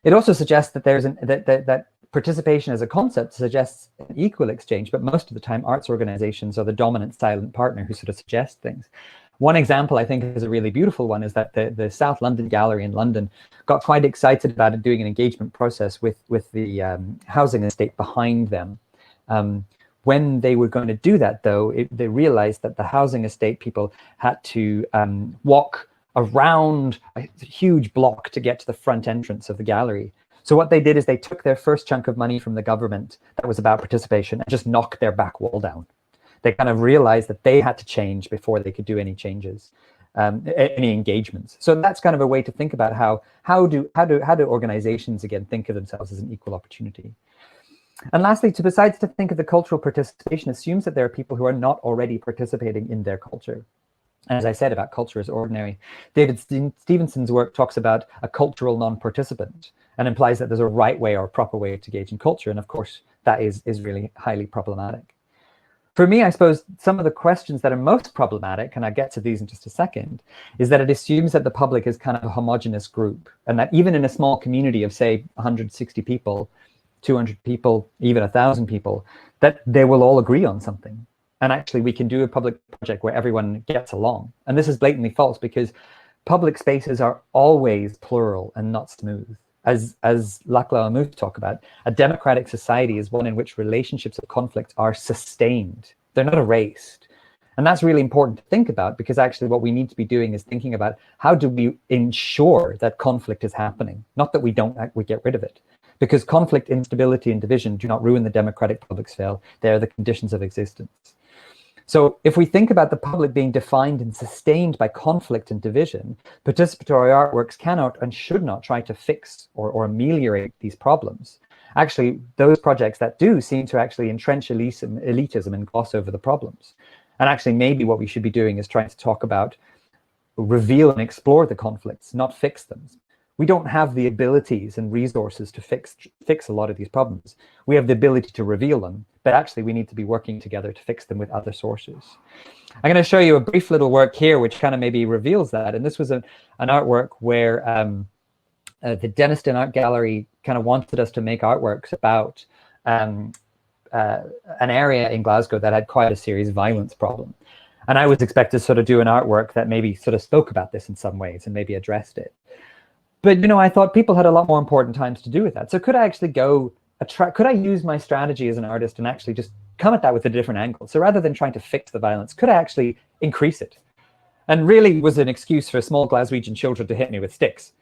It also suggests that that participation as a concept suggests an equal exchange, but most of the time arts organizations are the dominant silent partner who sort of suggest things. One example I think is a really beautiful one is that the South London Gallery in London got quite excited about doing an engagement process with the housing estate behind them. When they were going to do that, though, they realized that the housing estate people had to walk around a huge block to get to the front entrance of the gallery. So what they did is they took their first chunk of money from the government that was about participation and just knocked their back wall down. They kind of realized that they had to change before they could do any changes, any engagements. So that's kind of a way to think about how do organizations again think of themselves as an equal opportunity. And lastly, besides to think of the cultural participation assumes that there are people who are not already participating in their culture. As I said about culture as ordinary, David Stevenson's work talks about a cultural non-participant and implies that there's a right way or a proper way to engage in culture. And of course, that is really highly problematic. For me, I suppose some of the questions that are most problematic, and I'll get to these in just a second, is that it assumes that the public is kind of a homogenous group, and that even in a small community of, say, 160 people, 200 people, even 1,000 people, that they will all agree on something. And actually, we can do a public project where everyone gets along. And this is blatantly false because public spaces are always plural and not smooth. As Laclau and Mouffe talk about, a democratic society is one in which relationships of conflict are sustained. They're not erased. And that's really important to think about because actually what we need to be doing is thinking about how do we ensure that conflict is happening, not that we get rid of it. Because conflict, instability, and division do not ruin the democratic public sphere. They are the conditions of existence. So if we think about the public being defined and sustained by conflict and division, participatory artworks cannot and should not try to fix or ameliorate these problems. Actually, those projects that do seem to actually entrench elitism and gloss over the problems. And actually, maybe what we should be doing is trying to talk about, reveal and explore the conflicts, not fix them. We don't have the abilities and resources to fix a lot of these problems. We have the ability to reveal them, but actually we need to be working together to fix them with other sources. I'm going to show you a brief little work here, which kind of maybe reveals that. And this was an artwork where the Denniston Art Gallery kind of wanted us to make artworks about an area in Glasgow that had quite a serious violence problem. And I was expected to sort of do an artwork that maybe sort of spoke about this in some ways and maybe addressed it. But, you know, I thought people had a lot more important times to do with that. So could I actually could I use my strategy as an artist and actually just come at that with a different angle? So rather than trying to fix the violence, could I actually increase it? And really was an excuse for small Glaswegian children to hit me with sticks.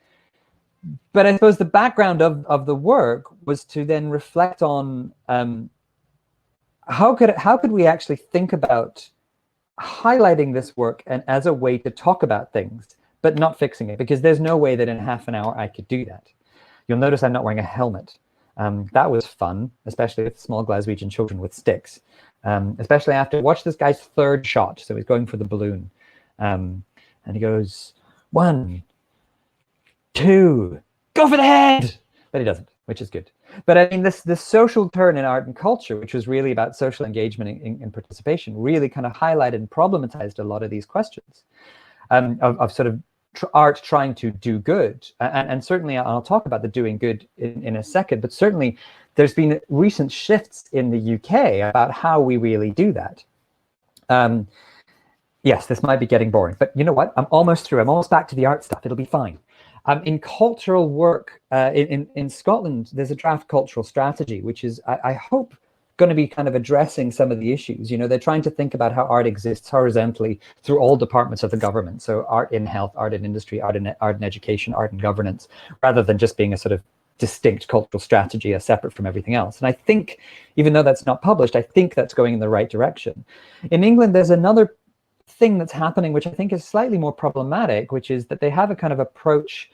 But I suppose the background of the work was to then reflect on how could we actually think about highlighting this work and as a way to talk about things, but not fixing it, because there's no way that in half an hour I could do that. You'll notice I'm not wearing a helmet. That was fun, especially with small Glaswegian children with sticks, especially after watch this guy's third shot. So he's going for the balloon. And he goes, 1, 2, go for the head. But he doesn't, which is good. But I mean, this social turn in art and culture, which was really about social engagement and participation, really kind of highlighted and problematized a lot of these questions of sort of art trying to do good. And certainly I'll talk about the doing good in a second, but certainly there's been recent shifts in the UK about how we really do that. Yes, this might be getting boring, but you know what? I'm almost through. I'm almost back to the art stuff. It'll be fine. In cultural work in Scotland, there's a draft cultural strategy, which is, I hope, going to be kind of addressing some of the issues. You know, they're trying to think about how art exists horizontally through all departments of the government. So art in health, art in industry, art in education, art in governance, rather than just being a sort of distinct cultural strategy as separate from everything else. And I think, even though that's not published, I think that's going in the right direction. In England, there's another thing that's happening, which I think is slightly more problematic, which is that they have a kind of approach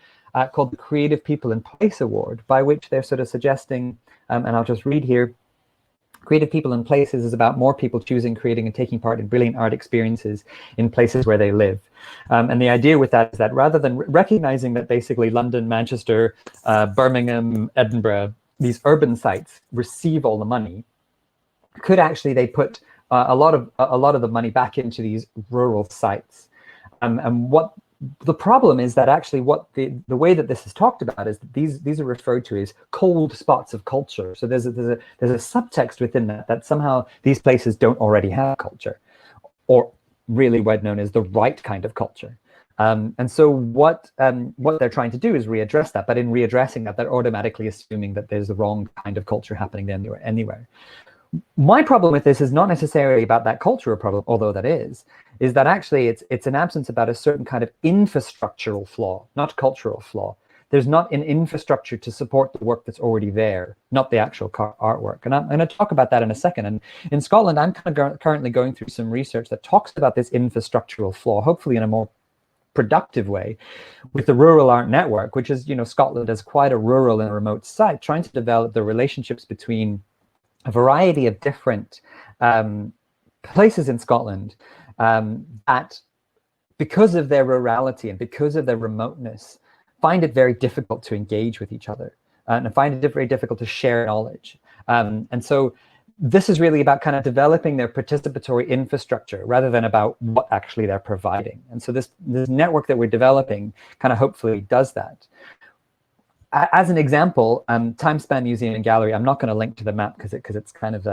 called the Creative People in Place Award, by which they're sort of suggesting, and I'll just read here, Creative People in Places is about more people choosing, creating, and taking part in brilliant art experiences in places where they live. And the idea with that is that rather than recognizing that basically London, Manchester, Birmingham, Edinburgh, these urban sites receive all the money, could actually they put a lot of the money back into these rural sites? And what the problem is that actually what the way that this is talked about is that these are referred to as cold spots of culture. So there's a subtext within that somehow these places don't already have culture, or really what known as the right kind of culture. And so what they're trying to do is readdress that, but in readdressing that, they're automatically assuming that there's the wrong kind of culture happening anywhere. My problem with this is not necessarily about that cultural problem, although that is that actually it's an absence about a certain kind of infrastructural flaw, not cultural flaw. There's not an infrastructure to support the work that's already there, not the actual artwork. And I'm going to talk about that in a second. And in Scotland, I'm kind of currently going through some research that talks about this infrastructural flaw, hopefully in a more productive way, with the Rural Art Network, which is, Scotland as quite a rural and remote site, trying to develop the relationships between a variety of different places in Scotland that, because of their rurality and because of their remoteness, find it very difficult to engage with each other and find it very difficult to share knowledge. And so this is really about kind of developing their participatory infrastructure rather than about what actually they're providing. And so this network that we're developing kind of hopefully does that. As an example, Timespan Museum and Gallery, I'm not going to link to the map because it's kind of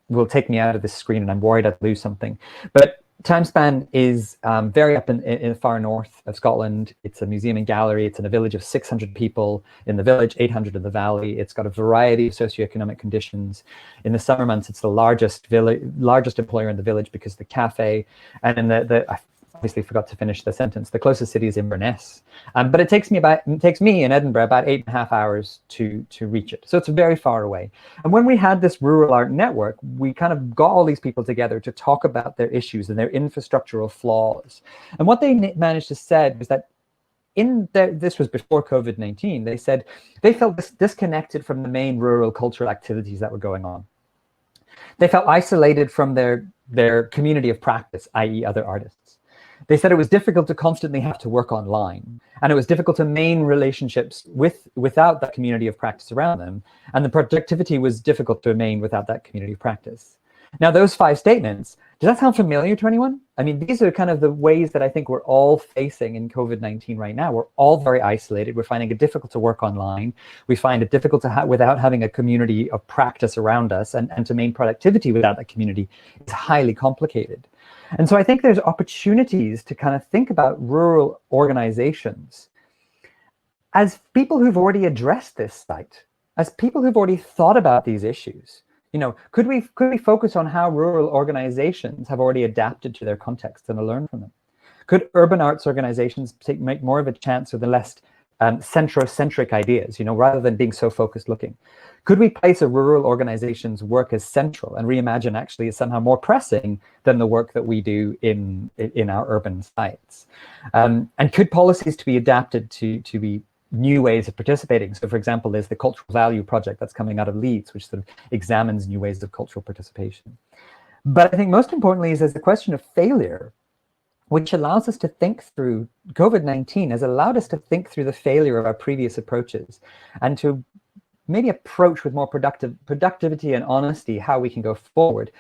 will take me out of this screen, and I'm worried I'd lose something. But Timespan is very up in the far north of Scotland. It's a museum and gallery. It's in a village of 600 people in the village, 800 in the valley. It's got a variety of socioeconomic conditions. In the summer months, it's the largest employer in the village because of the cafe. And in I obviously forgot to finish the sentence. The closest city is Inverness, but it takes me in Edinburgh about 8.5 hours to reach it. So it's very far away. And when we had this Rural Art Network, we kind of got all these people together to talk about their issues and their infrastructural flaws. And what they managed to said was that this was before COVID-19. They said they felt disconnected from the main rural cultural activities that were going on. They felt isolated from their community of practice, i.e. other artists. They said it was difficult to constantly have to work online, and it was difficult to maintain relationships without that community of practice around them, and the productivity was difficult to maintain without that community of practice. Now, those 5 statements, does that sound familiar to anyone? I mean, these are kind of the ways that I think we're all facing in COVID-19 right now. We're all very isolated. We're finding it difficult to work online. We find it difficult to without having a community of practice around us, and to maintain productivity without that community is highly complicated. And so I think there's opportunities to kind of think about rural organizations as people who've already addressed this site, as people who've already thought about these issues. Could we focus on how rural organizations have already adapted to their context and learn from them? Could urban arts organizations make more of a chance with the less centrocentric ideas, rather than being so focused looking? Could we place a rural organization's work as central and reimagine actually is somehow more pressing than the work that we do in our urban sites? And could policies to be adapted to be new ways of participating? So, for example, there's the Cultural Value Project that's coming out of Leeds, which sort of examines new ways of cultural participation. But I think most importantly is there's the question of failure, which allows us to think through, COVID-19 has allowed us to think through the failure of our previous approaches and to maybe approach with more productivity and honesty how we can go forward.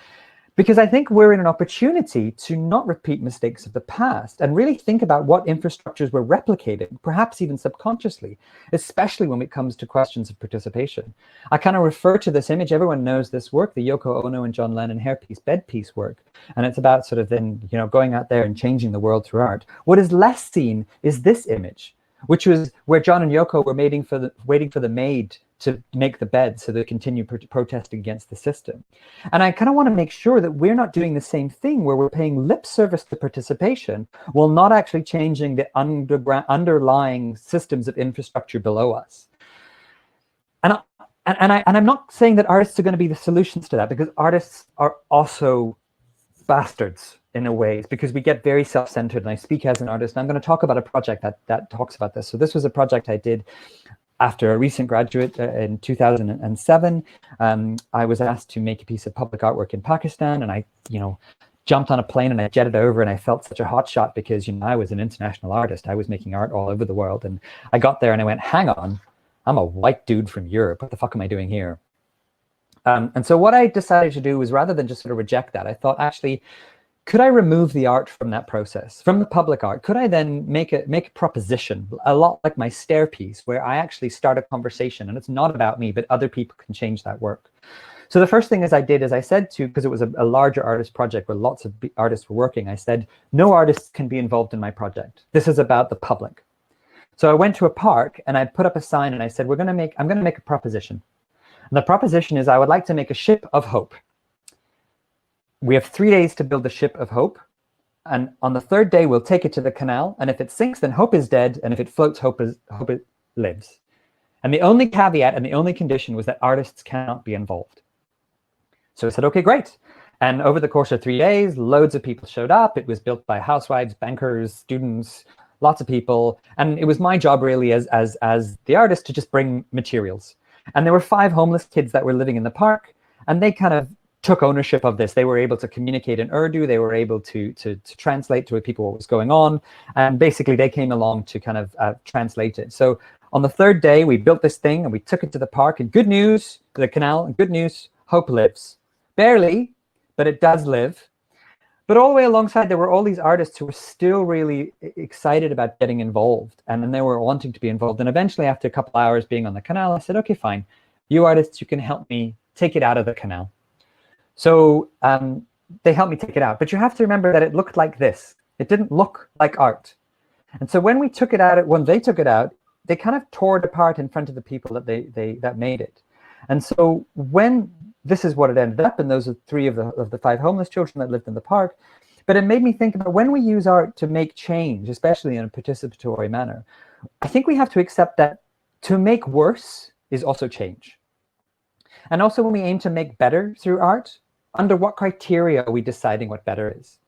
Because I think we're in an opportunity to not repeat mistakes of the past and really think about what infrastructures we're replicating, perhaps even subconsciously, especially when it comes to questions of participation. I kind of refer to this image, everyone knows this work, the Yoko Ono and John Lennon hairpiece, bedpiece work. And it's about sort of then, going out there and changing the world through art. What is less seen is this image, which was where John and Yoko were waiting for the maid to make the bed so they continue protesting against the system. And I kind of want to make sure that we're not doing the same thing where we're paying lip service to participation while not actually changing the underlying systems of infrastructure below us. And I'm not saying that artists are going to be the solutions to that, because artists are also bastards in a way, because we get very self-centered. And I speak as an artist, and I'm going to talk about a project that talks about this. So this was a project I did after a recent graduate in 2007. I was asked to make a piece of public artwork in Pakistan, and I, jumped on a plane and I jetted over, and I felt such a hotshot because, I was an international artist. I was making art all over the world, and I got there and I went, hang on, I'm a white dude from Europe. What the fuck am I doing here? And so what I decided to do was, rather than just sort of reject that, I thought, actually, could I remove the art from that process, from the public art? Could I then make a proposition, a lot like my stair piece, where I actually start a conversation and it's not about me, but other people can change that work? So the first thing I did is I said to, because it was a larger artist project where lots of artists were working, I said, no artists can be involved in my project. This is about the public. So I went to a park and I put up a sign and I said, I'm going to make a proposition. And the proposition is I would like to make a ship of hope. We have 3 days to build the ship of hope. And on the third day, we'll take it to the canal. And if it sinks, then hope is dead. And if it floats, hope it lives. And the only caveat and the only condition was that artists cannot be involved. So I said, okay, great. And over the course of 3 days, loads of people showed up. It was built by housewives, bankers, students, lots of people. And it was my job really as the artist to just bring materials. And there were 5 homeless kids that were living in the park. And they kind of took ownership of this. They were able to communicate in Urdu. They were able to translate to people what was going on. And basically they came along to kind of translate it. So on the third day, we built this thing and we took it to the park. And good news, the canal, and good news, hope lives. Barely, but it does live. But all the way alongside, there were all these artists who were still really excited about getting involved. And then they were wanting to be involved. And eventually, after a couple hours being on the canal, I said, okay, fine. You artists, you can help me take it out of the canal. So they helped me take it out. But you have to remember that it looked like this. It didn't look like art. And so when we took it out, when they took it out, they kind of tore it apart in front of the people that made it. And so when this is what it ended up, and those are 3 of the 5 homeless children that lived in the park. But it made me think about when we use art to make change, especially in a participatory manner, I think we have to accept that to make worse is also change. And also when we aim to make better through art, under what criteria are we deciding what better is?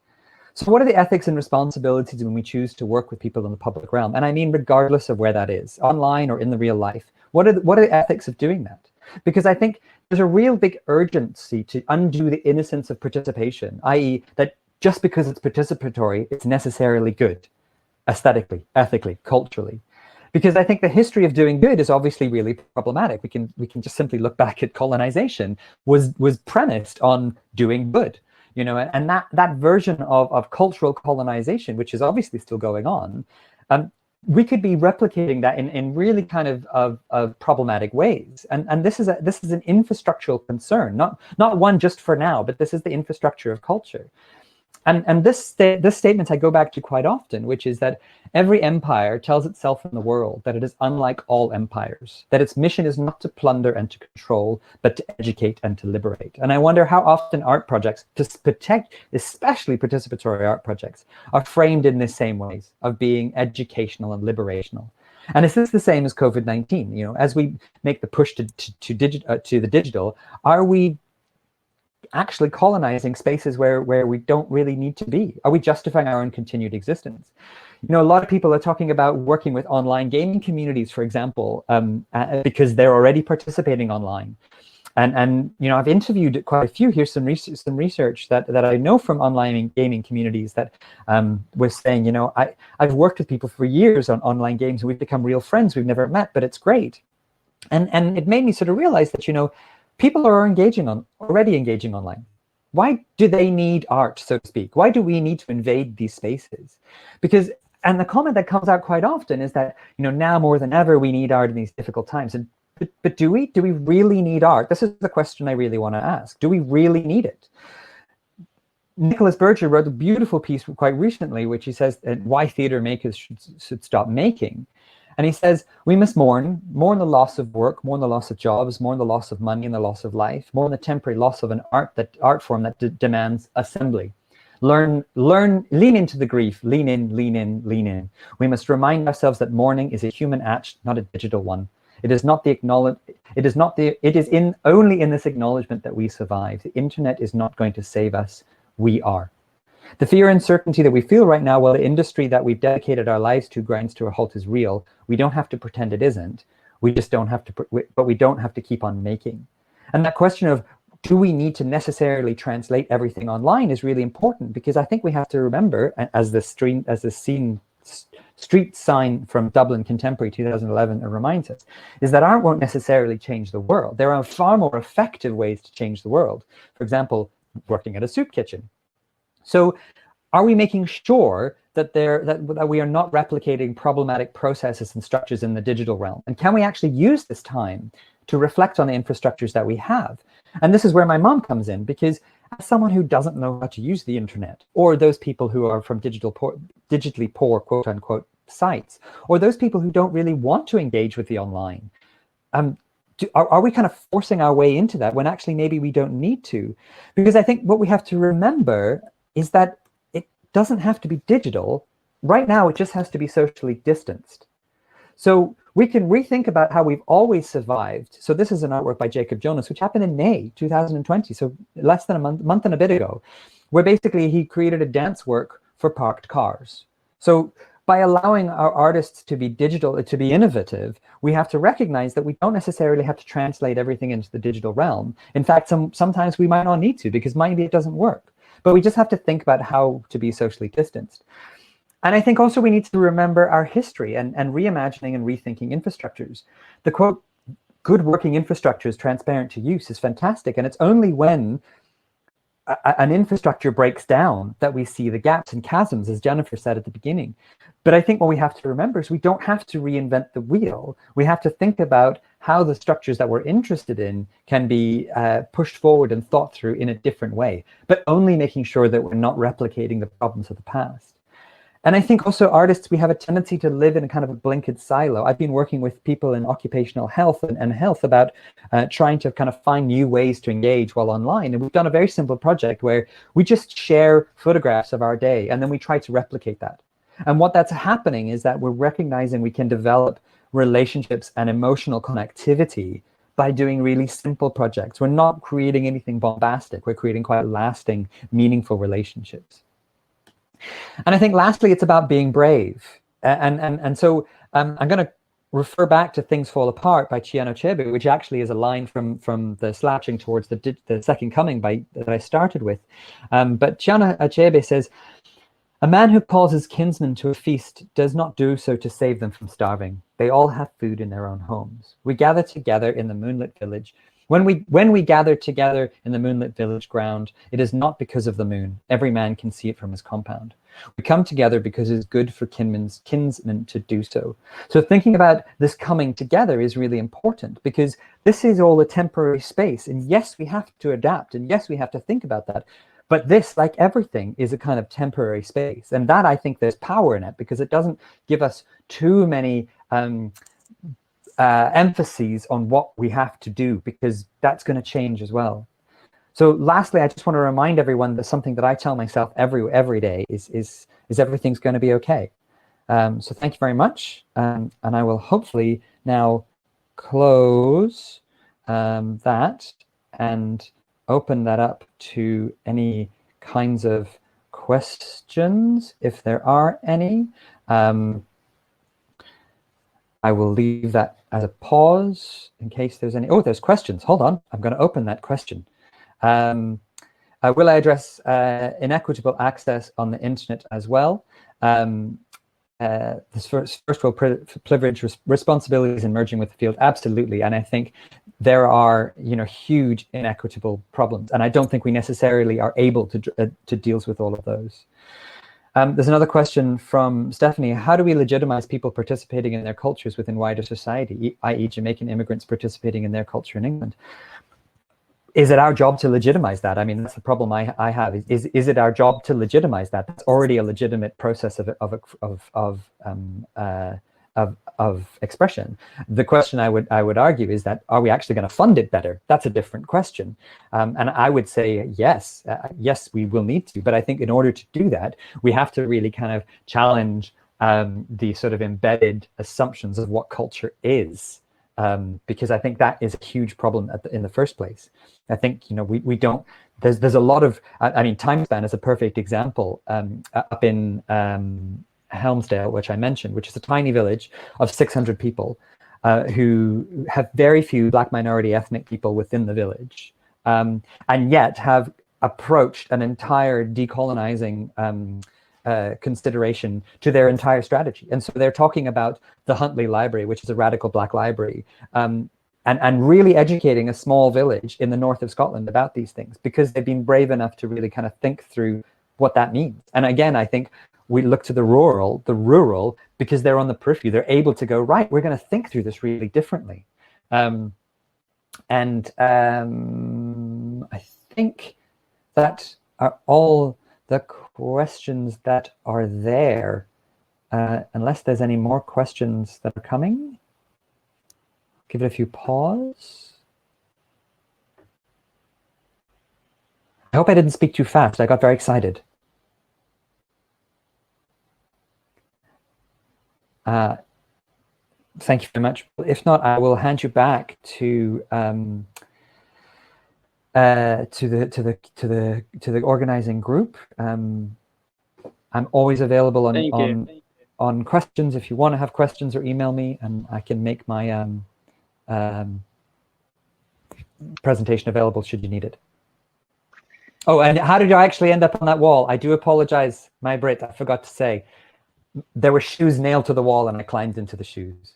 So what are the ethics and responsibilities when we choose to work with people in the public realm? And I mean, regardless of where that is, online or in the real life, what are the ethics of doing that? Because I think there's a real big urgency to undo the innocence of participation, i.e. that just because it's participatory, it's necessarily good, aesthetically, ethically, culturally. Because I think the history of doing good is obviously really problematic. We can just simply look back at colonization was premised on doing good, you know, and that version of cultural colonization, which is obviously still going on, we could be replicating that in really kind of problematic ways. And this is an infrastructural concern, not one just for now, but this is the infrastructure of culture. And this statement I go back to quite often, which is that every empire tells itself in the world that it is unlike all empires, that its mission is not to plunder and to control, but to educate and to liberate. And I wonder how often art projects, to protect, especially participatory art projects, are framed in the same ways of being educational and liberational. And is this the same as COVID-19? You know, as we make the push to the digital, are we actually colonizing spaces where we don't really need to be? Are we justifying our own continued existence? You know, a lot of people are talking about working with online gaming communities, for example, because they're already participating online. And you know, I've interviewed quite a few. Here's some research that I know from online gaming communities that was saying, you know, I've worked with people for years on online games and we've become real friends. We've never met, but it's great. And it made me sort of realize that, you know, people are already engaging online. Why do they need art, so to speak? Why do we need to invade these spaces? Because, and the comment that comes out quite often is that, you know, now more than ever, we need art in these difficult times. And but do we really need art? This is the question I really want to ask. Do we really need it? Nicholas Berger wrote a beautiful piece quite recently, which he says why theater makers should stop making. And he says, we must mourn the loss of work, mourn the loss of jobs, mourn the loss of money and the loss of life, mourn the temporary loss of an art form that demands assembly. Lean into the grief, lean in. We must remind ourselves that mourning is a human act, not a digital one. It is only in this acknowledgement that we survive. The internet is not going to save us. We are. The fear and uncertainty that we feel right now, while the industry that we've dedicated our lives to grinds to a halt, is real. We don't have to pretend it isn't. We just don't have to, but we don't have to keep on making. And that question of, do we need to necessarily translate everything online is really important, because I think we have to remember, as the street sign from Dublin Contemporary 2011 reminds us, is that art won't necessarily change the world. There are far more effective ways to change the world. For example, working at a soup kitchen. So are we making sure that that we are not replicating problematic processes and structures in the digital realm? And can we actually use this time to reflect on the infrastructures that we have? And this is where my mom comes in, because as someone who doesn't know how to use the internet, or those people who are from digitally poor, quote unquote, sites, or those people who don't really want to engage with the online, are we kind of forcing our way into that when actually maybe we don't need to? Because I think what we have to remember is that it doesn't have to be digital. Right now, it just has to be socially distanced. So we can rethink about how we've always survived. So this is an artwork by Jacob Jonas, which happened in May 2020, so less than a month and a bit ago, where basically he created a dance work for parked cars. So by allowing our artists to be digital, to be innovative, we have to recognize that we don't necessarily have to translate everything into the digital realm. In fact, sometimes we might not need to, because maybe it doesn't work. But we just have to think about how to be socially distanced. And I think also we need to remember our history and reimagining and rethinking infrastructures. The quote, "good working infrastructure is transparent to use," is fantastic. And it's only when an infrastructure breaks down that we see the gaps and chasms, as Jennifer said at the beginning. But I think what we have to remember is we don't have to reinvent the wheel. We have to think about how the structures that we're interested in can be pushed forward and thought through in a different way, but only making sure that we're not replicating the problems of the past. And I think also artists, we have a tendency to live in a kind of a blinkered silo. I've been working with people in occupational health and health about trying to kind of find new ways to engage while online. And we've done a very simple project where we just share photographs of our day, and then we try to replicate that. And what that's happening is that we're recognizing we can develop relationships and emotional connectivity by doing really simple projects. We're not creating anything bombastic. We're creating quite lasting, meaningful relationships. And I think lastly, it's about being brave. And so I'm going to refer back to Things Fall Apart by Chiano Achebe, which actually is a line from the Slouching Towards the Second Coming that I started with. But Chiano Achebe says, "A man who calls his kinsmen to a feast does not do so to save them from starving. They all have food in their own homes. We gather together in the moonlit village. When we gather together in the moonlit village ground, it is not because of the moon. Every man can see it from his compound. We come together because it is good for kinsmen to do so." So thinking about this coming together is really important, because this is all a temporary space. And yes, we have to adapt. And yes, we have to think about that. But this, like everything, is a kind of temporary space. And that, I think there's power in it, because it doesn't give us too many emphases on what we have to do, because that's going to change as well. So lastly, I just want to remind everyone that something that I tell myself every day is everything's going to be okay. So thank you very much. And I will hopefully now close that and open that up to any kinds of questions, if there are any. I will leave that as a pause in case there's any. Oh, there's questions. Hold on. I'm going to open that question. Will I address inequitable access on the internet as well? This first world privilege responsibilities in merging with the field, absolutely. And I think there are, huge inequitable problems, and I don't think we necessarily are able to deal with all of those. There's another question from Stephanie. How do we legitimize people participating in their cultures within wider society, i.e. Jamaican immigrants participating in their culture in England? Is it our job to legitimize that? I mean, that's the problem I have. Is it our job to legitimize that? That's already a legitimate process of expression. The question I would argue is that, are we actually going to fund it better? That's a different question. And I would say yes, we will need to. But I think in order to do that, we have to really kind of challenge the sort of embedded assumptions of what culture is. Because I think that is a huge problem in the first place. I think, we don't, there's a lot of, Timespan is a perfect example up in Helmsdale, which I mentioned, which is a tiny village of 600 people who have very few Black minority ethnic people within the village, and yet have approached an entire decolonizing consideration to their entire strategy. And so they're talking about the Huntley Library, which is a radical Black library, and really educating a small village in the north of Scotland about these things, because they've been brave enough to really kind of think through what that means. And again, I think we look to the rural, because they're on the periphery. They're able to go, right, we're going to think through this really differently. I think that are all the questions that are there, unless there's any more questions that are coming. Give it a few pause. I hope I didn't speak too fast. I got very excited. Thank you very much. If not, I will hand you back to the organizing group. I'm always available on questions. If you want to have questions, or email me, and I can make my presentation available should you need it. Oh, and how did I actually end up on that wall? I do apologize, my Brit. I forgot to say. There were shoes nailed to the wall, and I climbed into the shoes.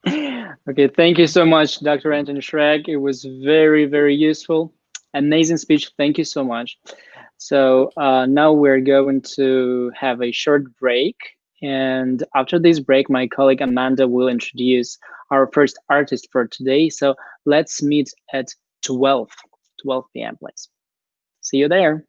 Okay, thank you so much, Dr. Anton Schrag. It was very, very useful. Amazing speech. Thank you so much. So now we're going to have a short break. And after this break, my colleague Amanda will introduce our first artist for today. So let's meet at 12 p.m. please. See you there.